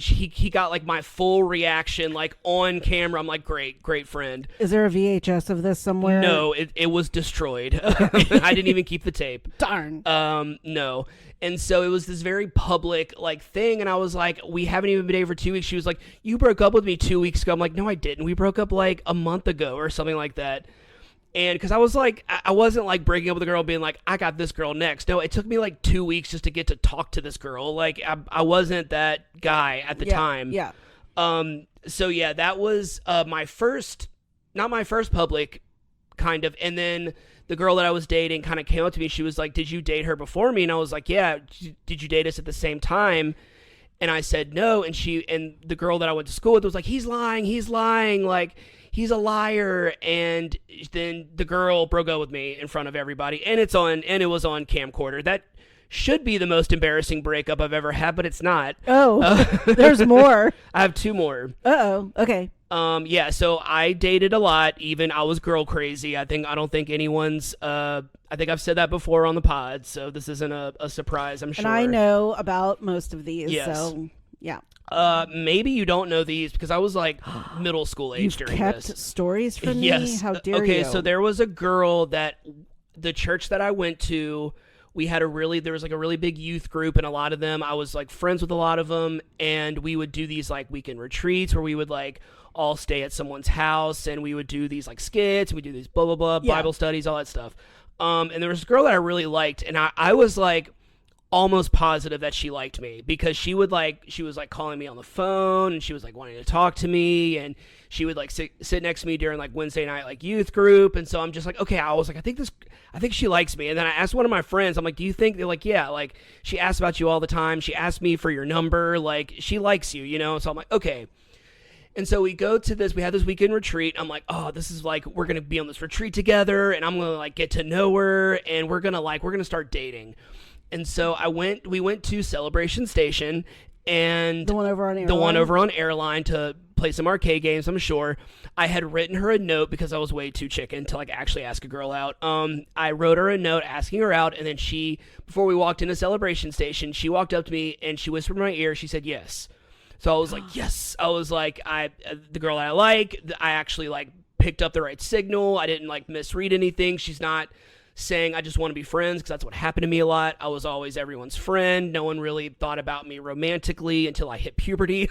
he got like my full reaction, like on camera. I'm like, great friend. Is there a VHS of this somewhere? No, it was destroyed. I didn't even keep the tape. Darn. No. And so it was this very public like thing. And I was like, we haven't even been dating for 2 weeks. She was like, you broke up with me 2 weeks ago. I'm like, no, I didn't. We broke up like a month ago or something like that. And because I was like, I wasn't like breaking up with a girl being like, I got this girl next. No, it took me like 2 weeks just to get to talk to this girl. Like I wasn't that guy at the time. Yeah. So yeah, that was not my first public kind of. And then the girl that I was dating kind of came up to me. She was like, did you date her before me? And I was like, yeah. Did you date us at the same time? And I said no. And the girl that I went to school with was like, he's lying. Like, he's a liar. And then the girl broke up with me in front of everybody, and it was on camcorder. That should be the most embarrassing breakup I've ever had, but it's not. There's more. I have 2 more. Okay. Yeah, so I dated a lot. Even I was girl crazy. I don't think anyone's I think I've said that before on the pod, so this isn't a surprise, I'm sure. And I know about most of these. Yes. So yeah. Maybe you don't know these because I was like middle school age during kept this. Stories from me? Yes. How dare you? Okay, so there was a girl that the church that I went to, there was like a really big youth group, and a lot of them, I was like friends with a lot of them, and we would do these like weekend retreats where we would like all stay at someone's house, and we would do these like skits, we do these blah, blah, blah, Bible studies, all that stuff. And there was a girl that I really liked, and I was like almost positive that she liked me, because she was like calling me on the phone, and she was like wanting to talk to me, and she would like sit next to me during like Wednesday night like youth group. And so I'm just like, okay, I was like, I think she likes me. And then I asked one of my friends, I'm like, do you think? They're like, yeah, like she asks about you all the time, she asked me for your number, like she likes you, you know. So I'm like, okay. And so we had this weekend retreat. I'm like, oh, this is like, we're going to be on this retreat together, and I'm going to like get to know her, and we're going to start dating. And so we went to Celebration Station, and the one over on Airline to play some arcade games, I'm sure. I had written her a note because I was way too chicken to like actually ask a girl out. I wrote her a note asking her out, and then before we walked into Celebration Station, she walked up to me and she whispered in my ear, she said yes. So I was like, yes. I was like, the girl that I like, I actually like picked up the right signal. I didn't like misread anything. She's not saying I just want to be friends, because that's what happened to me a lot. I was always everyone's friend. No one really thought about me romantically until I hit puberty,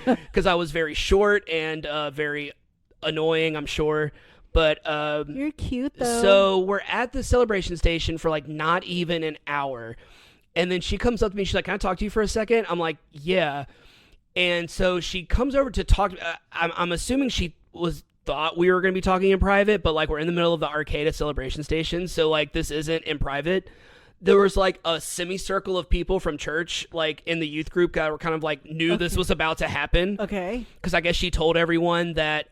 because I was very short and very annoying, I'm sure. But you're cute though. So we're at the Celebration Station for like not even an hour, and then she comes up to me. She's like, "Can I talk to you for a second?" I'm like, "Yeah." And so she comes over to talk. I'm assuming she thought we were going to be talking in private, but like we're in the middle of the arcade at Celebration Station, so like this isn't in private. There was like a semicircle of people from church like in the youth group that were kind of like knew this was about to happen. Okay. Because I guess she told everyone that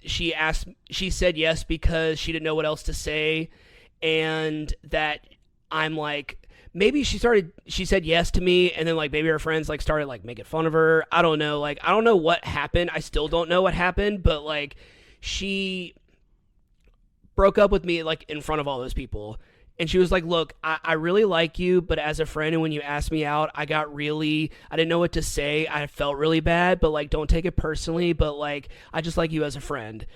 she said yes because she didn't know what else to say, and that I'm like, maybe she said yes to me, and then like maybe her friends like started like making fun of her. I don't know. Like, I don't know what happened. I still don't know what happened, but like she broke up with me like in front of all those people. And she was like, look, I really like you, but as a friend, and when you asked me out, I didn't know what to say. I felt really bad, but like, don't take it personally, but like, I just like you as a friend.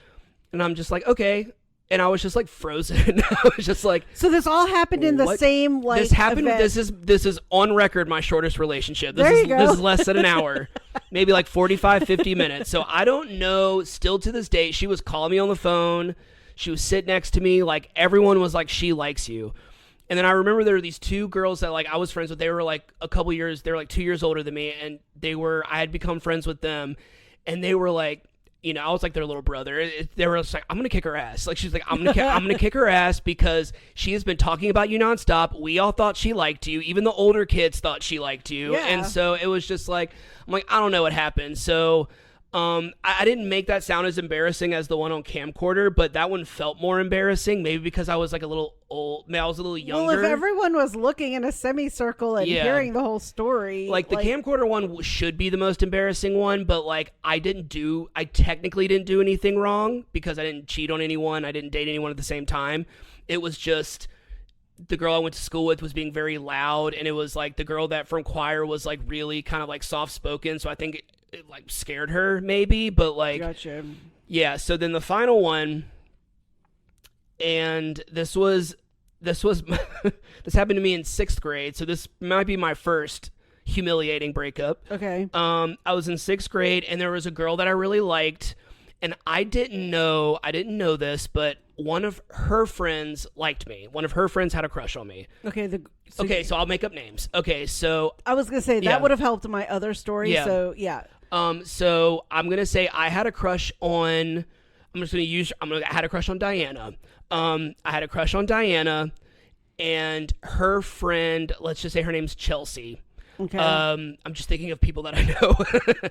And I'm just like, okay. And I was just like frozen. I was just like, so this all happened in the same like this happened. Event. This is on record my shortest relationship. This is less than an hour, maybe like 45, 50 minutes. So I don't know. Still to this day, she was calling me on the phone. She was sitting next to me. Like everyone was like, she likes you. And then I remember there were these two girls that like I was friends with. They were like a couple years. They were like 2 years older than me, and I had become friends with them, and they were like, you know, I was like their little brother. They were just like, I'm gonna kick her ass. Like she's like, I'm gonna kick her ass because she has been talking about you nonstop. We all thought she liked you. Even the older kids thought she liked you. Yeah. And so it was just like, I'm like, I don't know what happened. So I didn't make that sound as embarrassing as the one on camcorder, but that one felt more embarrassing. Maybe because I was like a little old. I was a little younger. Well, if everyone was looking in a semicircle and hearing the whole story, like the camcorder one should be the most embarrassing one, but like I technically didn't do anything wrong because I didn't cheat on anyone. I didn't date anyone at the same time. It was just the girl I went to school with was being very loud, and it was like the girl that from choir was like really kind of like soft spoken. So I think it like scared her maybe, but like, gotcha. Yeah. So then the final one, and this this happened to me in 6th grade. So this might be my first humiliating breakup. Okay. I was in 6th grade, and there was a girl that I really liked, and I didn't know this, but one of her friends liked me. One of her friends had a crush on me. Okay. So I'll make up names. Okay. So I was going to say that would have helped my other story. Yeah. So yeah. So I'm going to say I had a crush on, I had a crush on Diana. I had a crush on Diana, and her friend, let's just say her name's Chelsea. Okay. I'm just thinking of people that I know.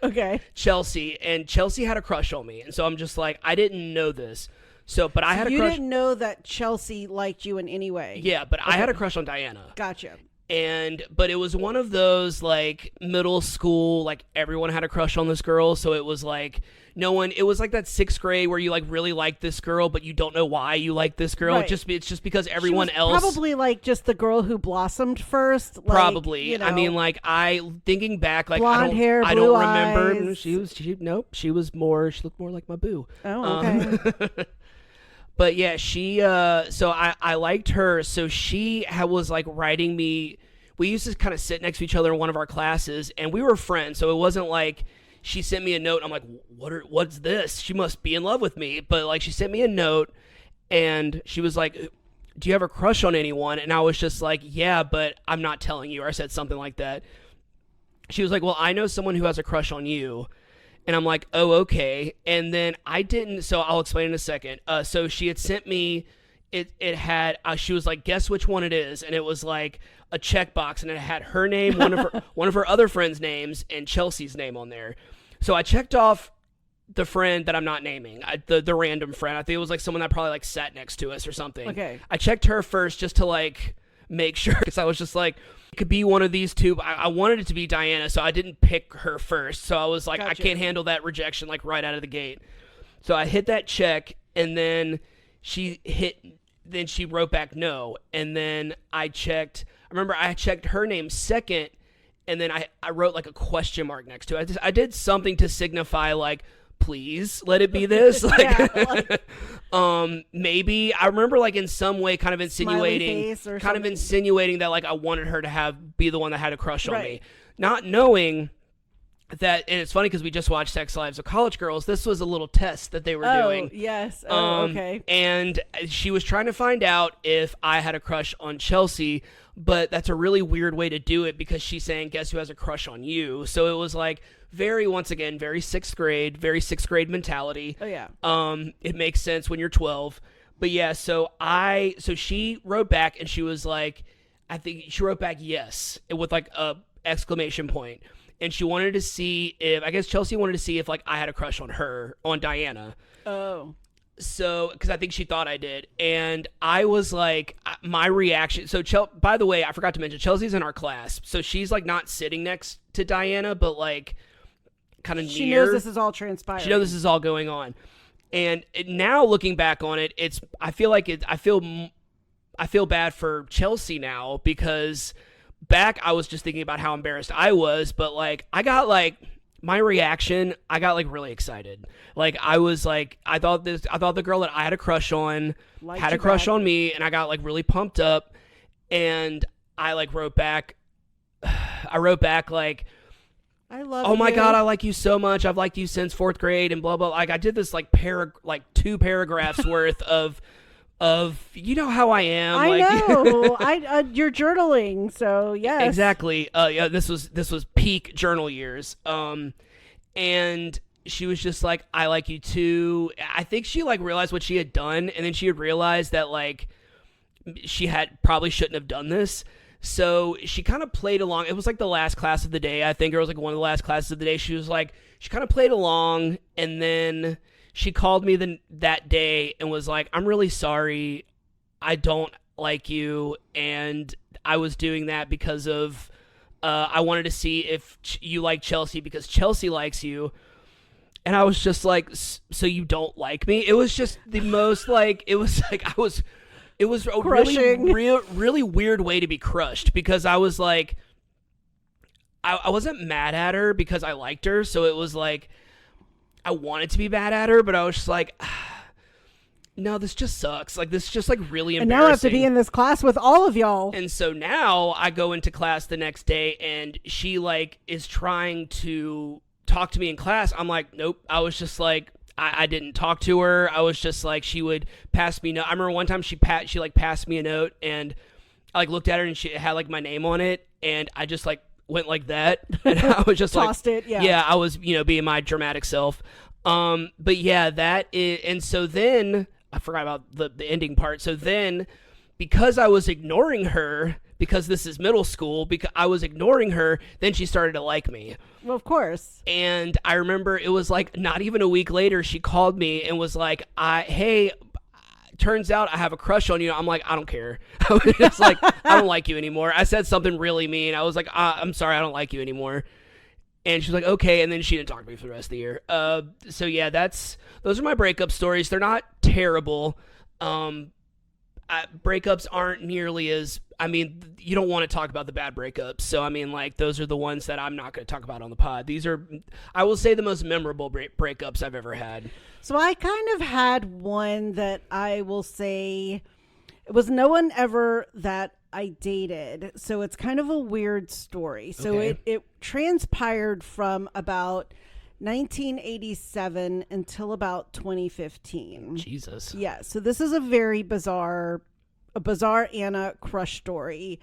Okay. Chelsea had a crush on me, and so I'm just like, I didn't know this. But I had a crush. You didn't know that Chelsea liked you in any way. Yeah, but I had a crush on Diana. Gotcha. But it was one of those like middle school, like everyone had a crush on this girl, so it was like it was like that 6th grade where you like really like this girl, but you don't know why you like this girl. Right. It's just because everyone else probably like just the girl who blossomed first. Like, probably. You know, I mean, like thinking back, like blonde hair, I blue don't remember. eyes. She looked more like my boo. Oh, okay. But yeah, so I liked her. So she was like writing me. We used to kind of sit next to each other in one of our classes, and we were friends. So it wasn't like she sent me a note. I'm like, what's this? She must be in love with me. But like she sent me a note, and she was like, do you have a crush on anyone? And I was just like, yeah, but I'm not telling you. Or I said something like that. She was like, well, I know someone who has a crush on you. And I'm like, oh, okay. And then I didn't, so I'll explain in a second. So she had sent me, it had, she was like, guess which one it is. And it was like a checkbox, and it had her name, one of her other friends' names, and Chelsea's name on there. So I checked off the friend that I'm not naming, the random friend. I think it was like someone that probably like sat next to us or something. Okay. I checked her first just to like make sure, because I was just like, it could be one of these two, but I wanted it to be Diana, so I didn't pick her first. So I was like, Gotcha. I can't handle that rejection like right out of the gate. So I hit that check, and then she wrote back no. And then I checked her name second, and then I wrote like a question mark next to it. I did something to signify like, please let it be this. Like, maybe I remember like in some way kind of insinuating that like I wanted her to be the one that had a crush on me, not knowing that. And it's funny because we just watched Sex Lives of College Girls. This was a little test that they were doing. Yes. Okay. And she was trying to find out if I had a crush on Chelsea, but that's a really weird way to do it because she's saying, guess who has a crush on you? So it was like once again, very sixth grade mentality. Oh yeah. It makes sense when you're 12. But yeah, so she wrote back, and she was like, I think she wrote back yes with like a exclamation point. And she wanted to see Chelsea wanted to see if like I had a crush on Diana. Oh. So, because I think she thought I did. And I was like, my reaction. So, by the way, I forgot to mention, Chelsea's in our class. So she's like not sitting next to Diana, but like kind of near. She knows this is all transpiring. She knows this is all going on. And now looking back on it, I feel bad for Chelsea now, because back I was just thinking about how embarrassed I was, but like I got like my reaction, I got like really excited. Like I was like, I thought the girl that I had a crush on had a crush on me, and I got like really pumped up, and I like wrote back like, I love oh my you. God, I like you so much. I've liked you since 4th grade and blah, blah. Like I did this like 2 paragraphs worth of you know how I am. I like, know. You're journaling, so yes. Exactly. Yeah, this was peak journal years. And she was just like, I like you too. I think she like realized what she had done, and then she had realized that like she probably shouldn't have done this. So she kind of played along. It was like the last class of the day. I think it was like one of the last classes of the day. She kind of played along, and then she called me that day and was like, I'm really sorry. I don't like you. And I was doing that because of, I wanted to see if you like Chelsea because Chelsea likes you. And I was just like, so you don't like me? It was just the most like, it was a really weird way to be crushed, because I was like, I wasn't mad at her because I liked her. So it was like, I wanted to be mad at her, but I was just like, no, this just sucks. Like, this is just like really embarrassing. And now I have to be in this class with all of y'all. And so now I go into class the next day, and she like is trying to talk to me in class. I'm like, nope. I was just like, I didn't talk to her. I was just like, she would pass me. I remember one time she like passed me a note, and I like looked at her, and she had like my name on it, and I just like went like that, and I was just tossed like, it. Yeah. Yeah, I was being my dramatic self. But yeah, that is, and so then I forgot about the ending part. So then, because I was ignoring her, because this is middle school, because I was ignoring her, then she started to like me. Well, of course. And I remember it was like not even a week later, she called me and was like, hey, turns out I have a crush on you. I'm like, I don't care. I was just like, I don't like you anymore. I said something really mean. I was like, I'm sorry, I don't like you anymore. And she's like, okay. And then she didn't talk to me for the rest of the year. So yeah, those are my breakup stories. They're not terrible. Breakups aren't nearly as, you don't want to talk about the bad breakups. So, like, those are the ones that I'm not going to talk about on the pod. These are, I will say, the most memorable breakups I've ever had. So I kind of had one that I will say, it was no one ever that I dated. So it's kind of a weird story. So Okay. it transpired from about 1987 until about 2015. Jesus. Yeah. So this is a very bizarre a bizarre Anna crush story.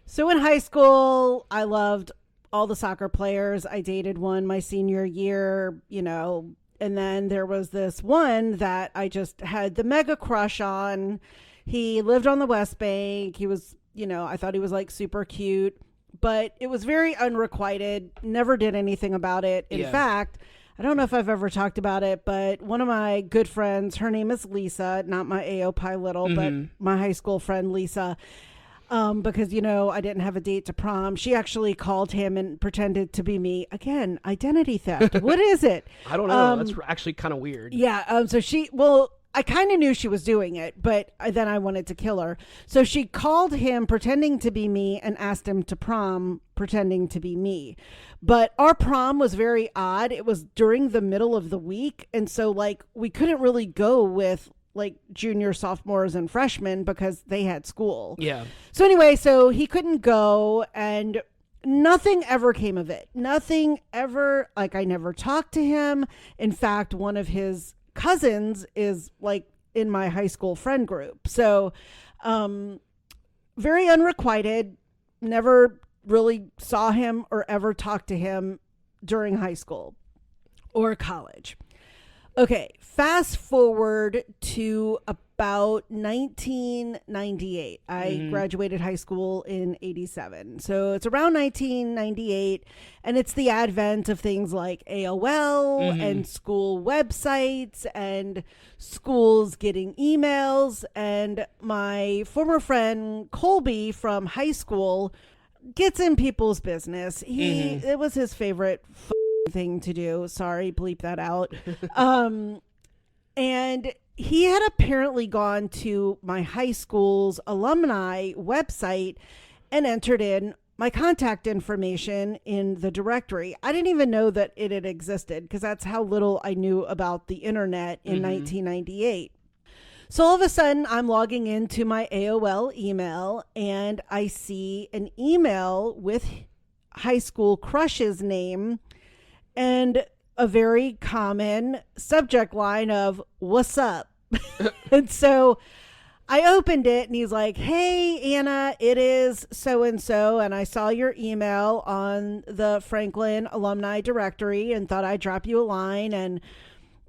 So in high school, I loved all the soccer players. I dated one my senior year, and then there was this one that I just had the mega crush on. He lived on the West Bank. He was, I thought he was like super cute, but it was very unrequited. Never did anything about it. In fact, I don't know if I've ever talked about it, but one of my good friends, her name is Lisa, not my AO Pi Little, but my high school friend Lisa. Because, I didn't have a date to prom. She actually called him and pretended to be me. Again, identity theft. What is it? I don't know. That's actually kind of weird. Yeah. I kind of knew she was doing it, but then I wanted to kill her. So she called him pretending to be me and asked him to prom pretending to be me. But our prom was very odd. It was during the middle of the week. And so we couldn't really go with junior, sophomores, and freshmen because they had school. Yeah. So anyway, he couldn't go and nothing ever came of it. Nothing ever, I never talked to him. In fact, one of his cousins is in my high school friend group. So, very unrequited, never really saw him or ever talked to him during high school or college. Okay, fast forward to about 1998. I graduated high school in 87. So it's around 1998, and it's the advent of things like AOL and school websites and schools getting emails. And my former friend Colby from high school gets in people's business. It was his favorite thing to do. Sorry, bleep that out. And he had apparently gone to my high school's alumni website and entered in my contact information in the directory. I didn't even know that it had existed because that's how little I knew about the internet in 1998. So all of a sudden I'm logging into my AOL email and I see an email with high school crush's name and a very common subject line of "What's up?" And so I opened it and he's like, "Hey, Anna, it is so-and-so. And I saw your email on the Franklin alumni directory and thought I'd drop you a line. And,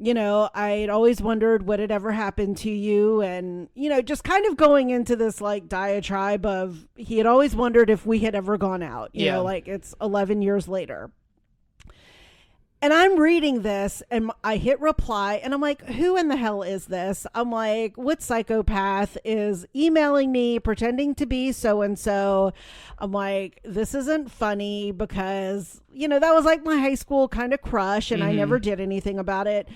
I'd always wondered what had ever happened to you. And, just kind of going into this diatribe of he had always wondered if we had ever gone out, it's 11 years later. And I'm reading this and I hit reply and I'm like, who in the hell is this? I'm like, what psychopath is emailing me pretending to be so-and-so? I'm like, this isn't funny because, that was my high school kind of crush and I never did anything about it.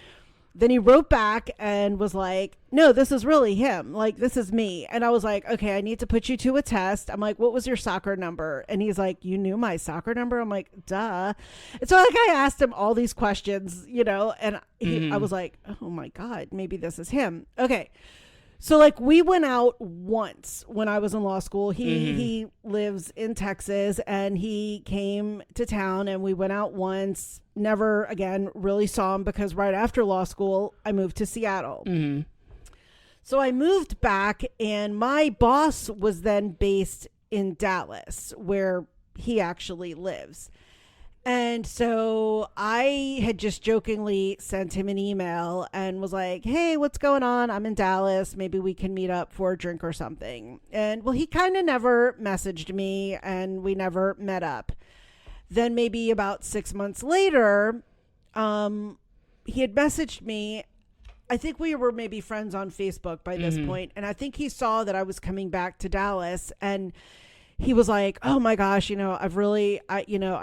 Then he wrote back and was like, no, this is really him. This is me. And I was like, okay, I need to put you to a test. I'm like, what was your soccer number? And he's like, you knew my soccer number? I'm like, duh. And so I asked him all these questions, and I was like, oh my God, maybe this is him. Okay. So we went out once when I was in law school. He lives in Texas and he came to town and we went out once. Never again really saw him because right after law school, I moved to Seattle. So I moved back and my boss was then based in Dallas where he actually lives. And so I had just jokingly sent him an email and was like, hey, what's going on? I'm in Dallas. Maybe we can meet up for a drink or something. And well, he kind of never messaged me and we never met up. Then maybe about 6 months later, he had messaged me. I think we were maybe friends on Facebook by this point. And I think he saw that I was coming back to Dallas and he was like, oh my gosh, I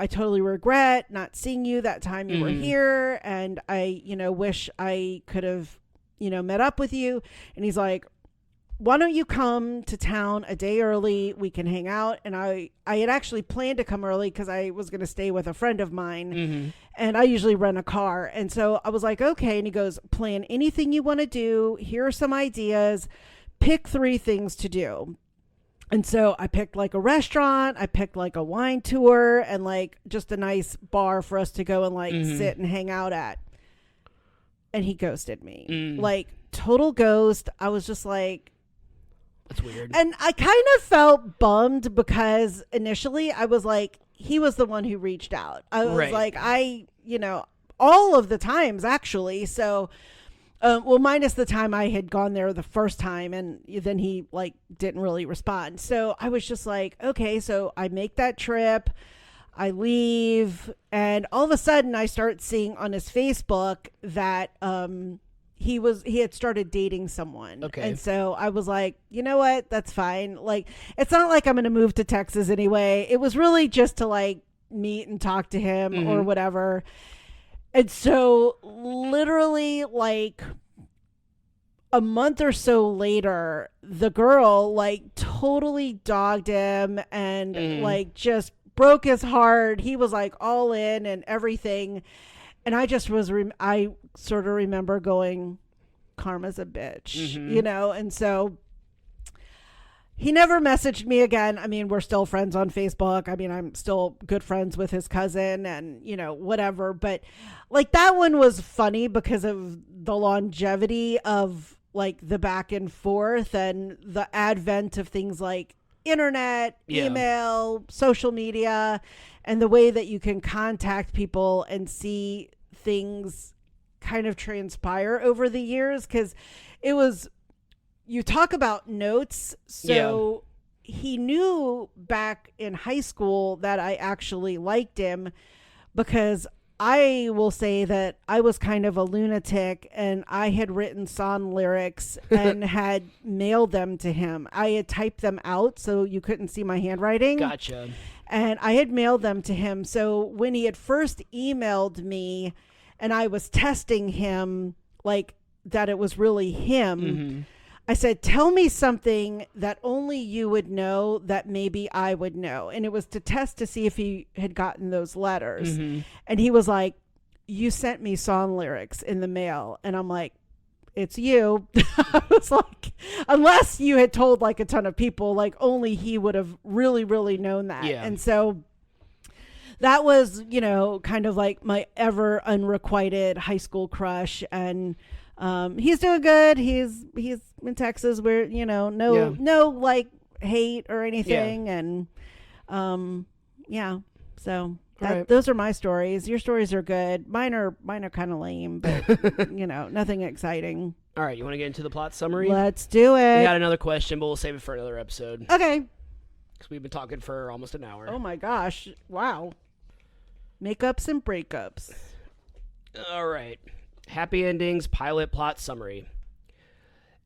totally regret not seeing you that time you were here. And I, wish I could have, met up with you. And he's like, why don't you come to town a day early? We can hang out. And I had actually planned to come early because I was going to stay with a friend of mine and I usually rent a car. And so I was like, okay. And he goes, plan anything you want to do. Here are some ideas. Pick 3 things to do. And so I picked a restaurant, I picked a wine tour and just a nice bar for us to go and sit and hang out at. And he ghosted me. Total ghost. I was just like, That's weird. And I kind of felt bummed because initially I was like, he was the one who reached out. I was like, all of the times actually. So, well, minus the time I had gone there the first time and then he like didn't really respond. So I was just like, okay, so I make that trip, I leave, and all of a sudden I start seeing on his Facebook that, he had started dating someone. Okay. And so I was like, you know what? That's fine. Like, it's not like I'm going to move to Texas anyway. It was really just to like meet and talk to him or whatever. And so literally like a month or so later, the girl like totally dogged him and like just broke his heart. He was like all in and everything. And I just was, I sort of remember going, karma's a bitch, and so he never messaged me again. I mean, we're still friends on Facebook. I mean, I'm still good friends with his cousin and, whatever. But like that one was funny because of the longevity of like the back and forth and the advent of things like internet, email, social media, and the way that you can contact people and see things kind of transpire over the years. Because it was, you talk about notes. So he knew back in high school that I actually liked him because I will say that I was kind of a lunatic and I had written song lyrics and had mailed them to him. I had typed them out so you couldn't see my handwriting. Gotcha. And I had mailed them to him. So when he had first emailed me and I was testing him, like that it was really him, I said, tell me something that only you would know that maybe I would know. And it was to test to see if he had gotten those letters. And he was like, you sent me song lyrics in the mail. And I'm like, it's you. I was like, unless you had told like a ton of people, like only he would have really, really known that. Yeah. And so that was, kind of like my ever unrequited high school crush. And he's doing good. He's in Texas where, no like hate or anything. And so those are my stories. Your stories are good. Mine are kind of lame, but nothing exciting. All right, you want to get into the plot summary? Let's do it. We got another question, but we'll save it for another episode. Okay. Because we've been talking for almost an hour. Oh my gosh. Wow. Makeups and breakups. All right. Happy endings, pilot plot summary.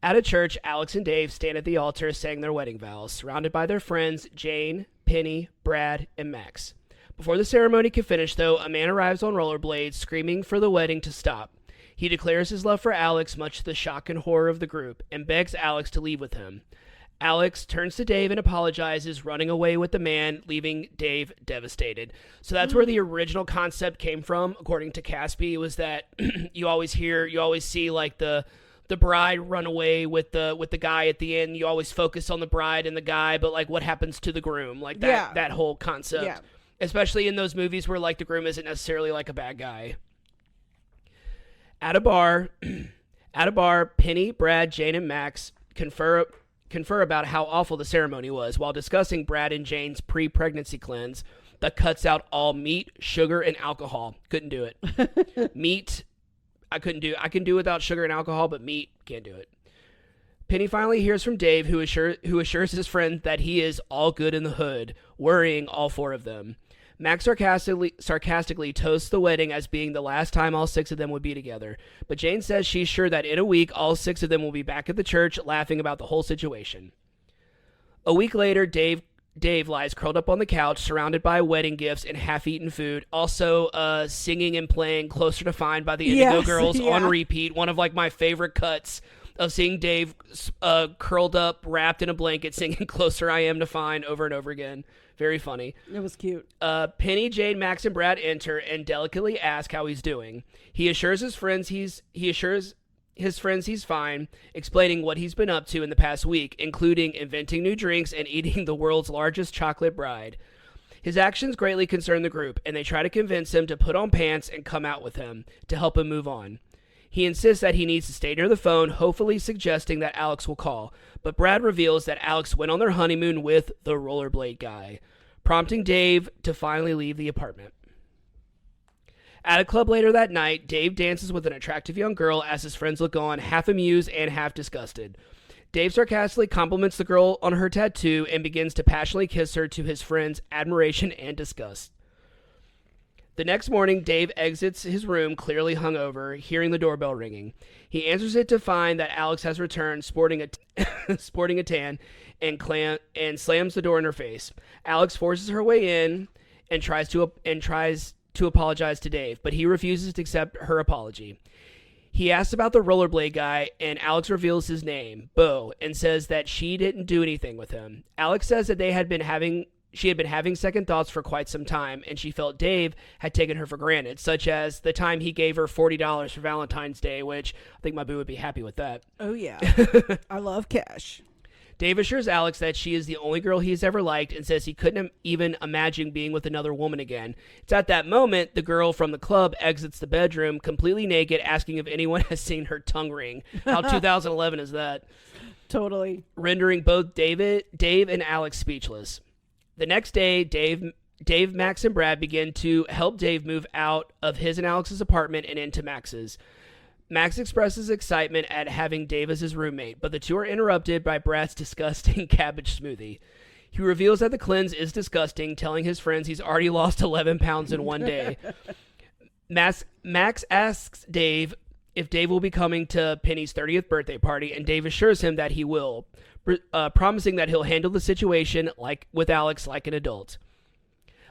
At a church, Alex and Dave stand at the altar saying their wedding vows, surrounded by their friends Jane, Penny, Brad, and Max. Before the ceremony can finish, though, a man arrives on rollerblades, screaming for the wedding to stop. He declares his love for Alex, much to the shock and horror of the group, and begs Alex to leave with him. Alex turns to Dave and apologizes, running away with the man, leaving Dave devastated. So that's where the original concept came from, according to Caspi, was that you always see like the bride run away with the guy at the end. You always focus on the bride and the guy, but like what happens to the groom? Like that whole concept. Yeah. Especially in those movies where like the groom isn't necessarily like a bad guy. At a bar, Penny, Brad, Jane, and Max confer about how awful the ceremony was while discussing Brad and Jane's pre-pregnancy cleanse that cuts out all meat, sugar, and alcohol. Couldn't do it. Meat, I couldn't do. I can do without sugar and alcohol, but meat, can't do it. Penny finally hears from Dave, who assures his friend that he is all good in the hood, worrying all four of them. Max sarcastically toasts the wedding as being the last time all six of them would be together, but Jane says she's sure that in a week all six of them will be back at the church laughing about the whole situation. A week later, Dave lies curled up on the couch, surrounded by wedding gifts and half-eaten food, also singing and playing Closer to Find by the Indigo Girls on repeat, one of like my favorite cuts of seeing Dave curled up, wrapped in a blanket, singing Closer I Am to Find over and over again. Very funny. It was cute. Penny, Jane, Max, and Brad enter and delicately ask how he's doing. He assures his friends he's fine, explaining what he's been up to in the past week, including inventing new drinks and eating the world's largest chocolate bride. His actions greatly concern the group, and they try to convince him to put on pants and come out with him to help him move on. He insists that he needs to stay near the phone, hopefully suggesting that Alex will call. But Brad reveals that Alex went on their honeymoon with the rollerblade guy, prompting Dave to finally leave the apartment. At a club later that night, Dave dances with an attractive young girl as his friends look on, half amused and half disgusted. Dave sarcastically compliments the girl on her tattoo and begins to passionately kiss her to his friends' admiration and disgust. The next morning, Dave exits his room clearly hungover, hearing the doorbell ringing. He answers it to find that Alex has returned, sporting a tan, and slams the door in her face. Alex forces her way in and tries to apologize to Dave, but he refuses to accept her apology. He asks about the rollerblade guy, and Alex reveals his name, Bo, and says that she didn't do anything with him. Alex says that she had been having second thoughts for quite some time, and she felt Dave had taken her for granted, such as the time he gave her $40 for Valentine's Day, which I think my boo would be happy with that. Oh, yeah. I love cash. Dave assures Alex that she is the only girl he's ever liked and says he couldn't even imagine being with another woman again. It's at that moment the girl from the club exits the bedroom completely naked, asking if anyone has seen her tongue ring. How 2011 is that? Totally. Rendering both Dave and Alex speechless. The next day, Dave, Max, and Brad begin to help Dave move out of his and Alex's apartment and into Max's. Max expresses excitement at having Dave as his roommate, but the two are interrupted by Brad's disgusting cabbage smoothie. He reveals that the cleanse is disgusting, telling his friends he's already lost 11 pounds in one day. Max asks Dave if Dave will be coming to Penny's 30th birthday party, and Dave assures him that he will, promising that he'll handle the situation with Alex like an adult.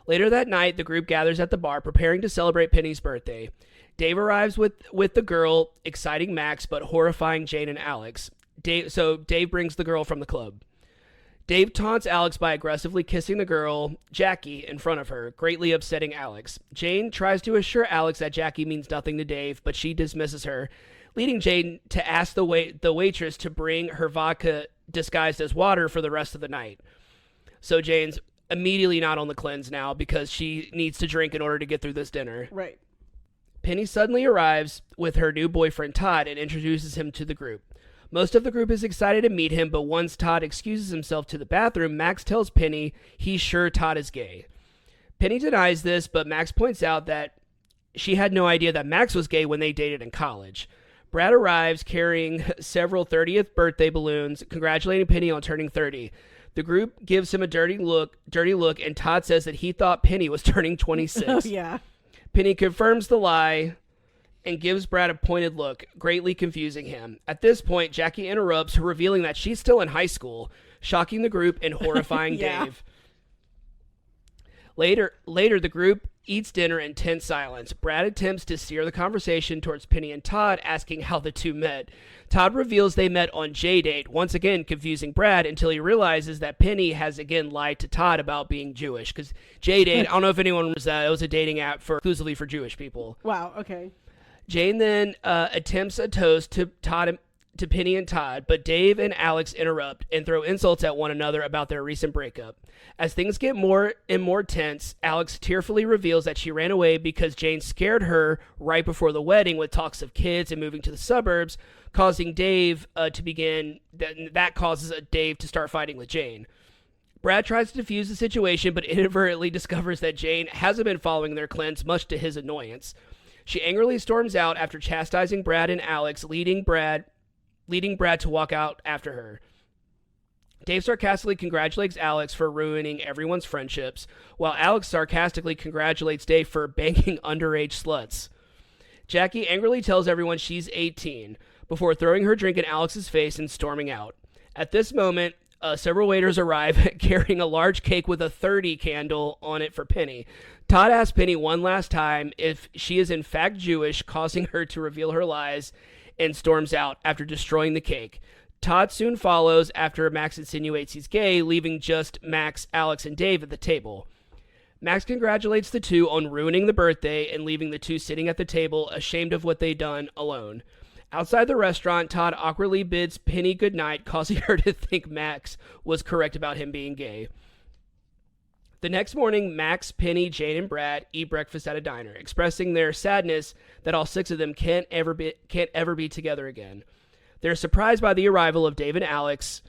Later that night, the group gathers at the bar, preparing to celebrate Penny's birthday. Dave arrives with the girl, exciting Max, but horrifying Jane and Alex. Dave brings the girl from the club. Dave taunts Alex by aggressively kissing the girl, Jackie, in front of her, greatly upsetting Alex. Jane tries to assure Alex that Jackie means nothing to Dave, but she dismisses her, leading Jane to ask the waitress to bring her vodka disguised as water for the rest of the night. So Jane's immediately not on the cleanse now because she needs to drink in order to get through this dinner. Right. Penny suddenly arrives with her new boyfriend Todd and introduces him to the group. Most of the group is excited to meet him, but once Todd excuses himself to the bathroom, Max tells Penny he's sure Todd is gay. Penny denies this, but Max points out that she had no idea that Max was gay when they dated in college. Brad arrives carrying several 30th birthday balloons, congratulating Penny on turning 30. The group gives him a dirty look, and Todd says that he thought Penny was turning 26. Oh, yeah. Penny confirms the lie and gives Brad a pointed look, greatly confusing him. At this point, Jackie interrupts, revealing that she's still in high school, shocking the group and horrifying Yeah. Dave. Later, the group eats dinner in tense silence. Brad attempts to steer the conversation towards Penny and Todd, asking how the two met. Todd reveals they met on J-Date, once again confusing Brad until he realizes that Penny has again lied to Todd about being Jewish. Because J-Date, I don't know if anyone remembers that, it was a dating app exclusively for Jewish people. Wow, okay. Jane then attempts a toast to Penny and Todd, but Dave and Alex interrupt and throw insults at one another about their recent breakup. As things get more and more tense, Alex tearfully reveals that she ran away because Jane scared her right before the wedding with talks of kids and moving to the suburbs, causing Dave to begin. That causes Dave to start fighting with Jane. Brad tries to defuse the situation, but inadvertently discovers that Jane hasn't been following their cleanse, much to his annoyance. She angrily storms out after chastising Brad and Alex, leading Brad to walk out after her. Dave sarcastically congratulates Alex for ruining everyone's friendships, while Alex sarcastically congratulates Dave for banging underage sluts. Jackie angrily tells everyone she's 18, before throwing her drink in Alex's face and storming out. At this moment, several waiters arrive carrying a large cake with a 30 candle on it for Penny. Todd asks Penny one last time if she is in fact Jewish, causing her to reveal her lies, and storms out after destroying the cake. Todd soon follows after Max insinuates he's gay, leaving just Max, Alex, and Dave at the table. Max congratulates the two on ruining the birthday and leaving the two sitting at the table, ashamed of what they'd done, alone. Outside the restaurant, Todd awkwardly bids Penny goodnight, causing her to think Max was correct about him being gay. The next morning, Max, Penny, Jane, and Brad eat breakfast at a diner, expressing their sadness that all 6 of them can't ever be together again. They're surprised by the arrival of Dave and Alex,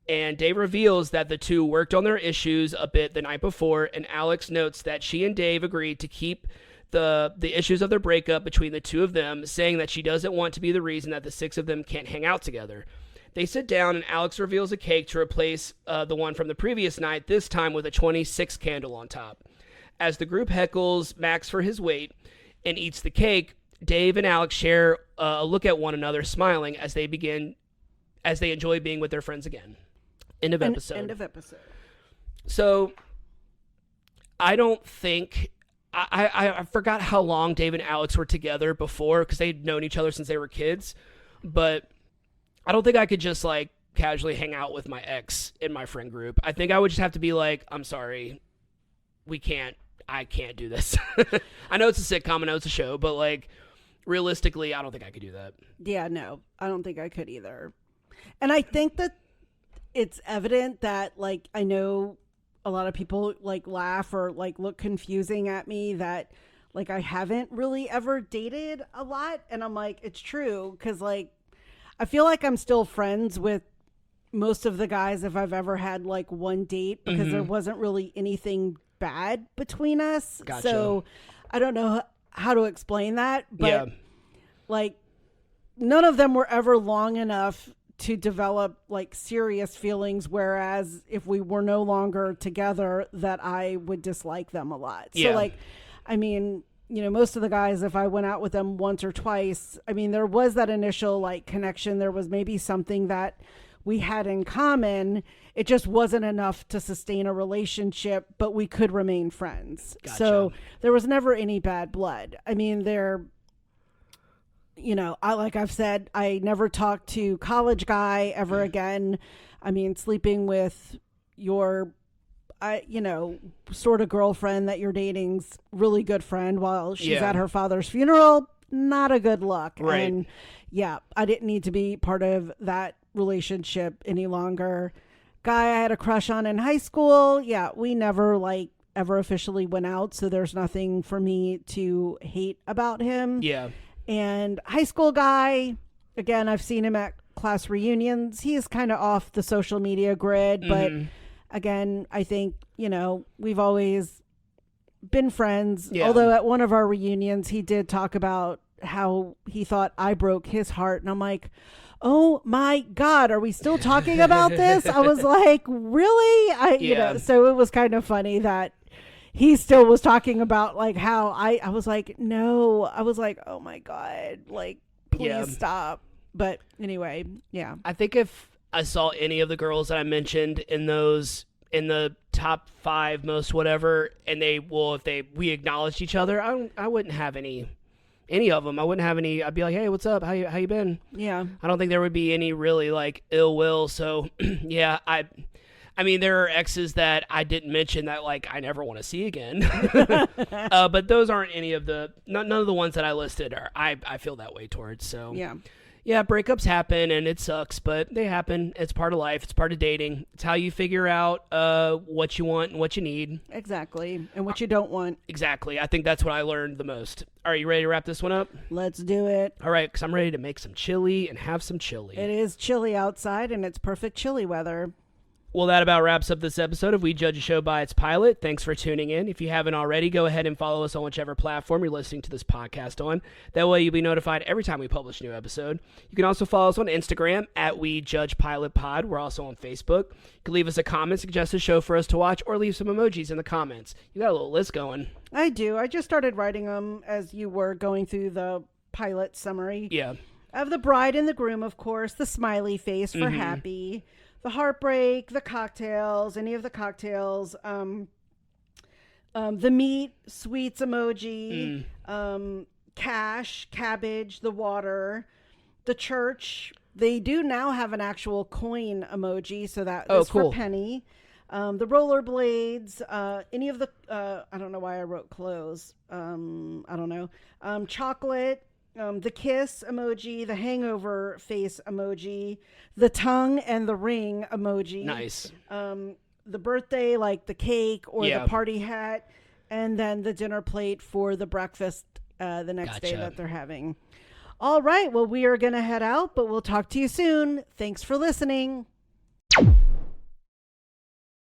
and Dave reveals that the two worked on their issues a bit the night before, and Alex notes that she and Dave agreed to keep the issues of their breakup between the two of them, saying that she doesn't want to be the reason that the 6 of them can't hang out together. They sit down, and Alex reveals a cake to replace the one from the previous night, this time with a 26 candle on top. As the group heckles Max for his weight and eats the cake, Dave and Alex share a look at one another, smiling as they enjoy being with their friends again. End of episode. End of episode. So, I don't think... I forgot how long Dave and Alex were together before, because they'd known each other since they were kids, but... I don't think I could just, like, casually hang out with my ex in my friend group. I think I would just have to be like, I'm sorry, I can't do this. I know it's a sitcom, I know it's a show, but, like, realistically, I don't think I could do that. Yeah, no, I don't think I could either. And I think that it's evident that, like, I know a lot of people, like, laugh or, like, look confusing at me that, like, I haven't really ever dated a lot. And I'm like, it's true, because, like, I feel like I'm still friends with most of the guys if I've ever had like one date, because there wasn't really anything bad between us. Gotcha. So I don't know how to explain that, but like none of them were ever long enough to develop like serious feelings. Whereas if we were no longer together, that I would dislike them a lot. So like, I mean, you know, most of the guys, if I went out with them once or twice, I mean, there was that initial like connection. There was maybe something that we had in common. It just wasn't enough to sustain a relationship, but we could remain friends. Gotcha. So there was never any bad blood. I mean, like I've said, I never talked to college guy ever again. I mean, sleeping with your sort of girlfriend that you're dating's really good friend while she's at her father's funeral, not a good look. Right. And I didn't need to be part of that relationship any longer. Guy I had a crush on in high school, we never like ever officially went out, so there's nothing for me to hate about him. Yeah. And high school guy, again, I've seen him at class reunions. He's kind of off the social media grid, but again, I think, we've always been friends. Yeah. Although at one of our reunions, he did talk about how he thought I broke his heart. And I'm like, oh my God, are we still talking about this? I was like, really? So it was kind of funny that he still was talking about like how I was like, no, I was like, oh my God, like, please stop. But anyway, I think if I saw any of the girls that I mentioned in the top 5 most whatever, and we acknowledged each other, I wouldn't have any of them. I wouldn't have any. I'd be like, hey, what's up? How you been? Yeah. I don't think there would be any really like ill will. So I mean, there are exes that I didn't mention that like I never want to see again. But those aren't any of none of the ones that I listed are I feel that way towards. So yeah, breakups happen and it sucks, but they happen. It's part of life. It's part of dating. It's how you figure out what you want and what you need. Exactly. And what you don't want. Exactly. I think that's what I learned the most. Are you ready to wrap this one up? Let's do it. All right, because I'm ready to make some chili and have some chili. It is chilly outside and it's perfect chili weather. Well, that about wraps up this episode of We Judge a Show by Its Pilot. Thanks for tuning in. If you haven't already, go ahead and follow us on whichever platform you're listening to this podcast on. That way you'll be notified every time we publish a new episode. You can also follow us on Instagram at We Judge Pilot Pod. We're also on Facebook. You can leave us a comment, suggest a show for us to watch, or leave some emojis in the comments. You got a little list going. I do. I just started writing them as you were going through the pilot summary. Yeah. I have the bride and the groom, of course, the smiley face for happy, the heartbreak, the cocktails, any of the cocktails, the meat, sweets emoji, cash, cabbage, the water, the church. They do now have an actual coin emoji, so that is cool. for Penny. The rollerblades, any of the, I don't know why I wrote clothes. I don't know. Chocolate. The kiss emoji, the hangover face emoji, the tongue and the ring emoji. Nice. the birthday, like the cake or Yeah. the party hat, and then the dinner plate for the breakfast the next day Gotcha. that they're having. All right. Well, we are going to head out, but we'll talk to you soon. Thanks for listening.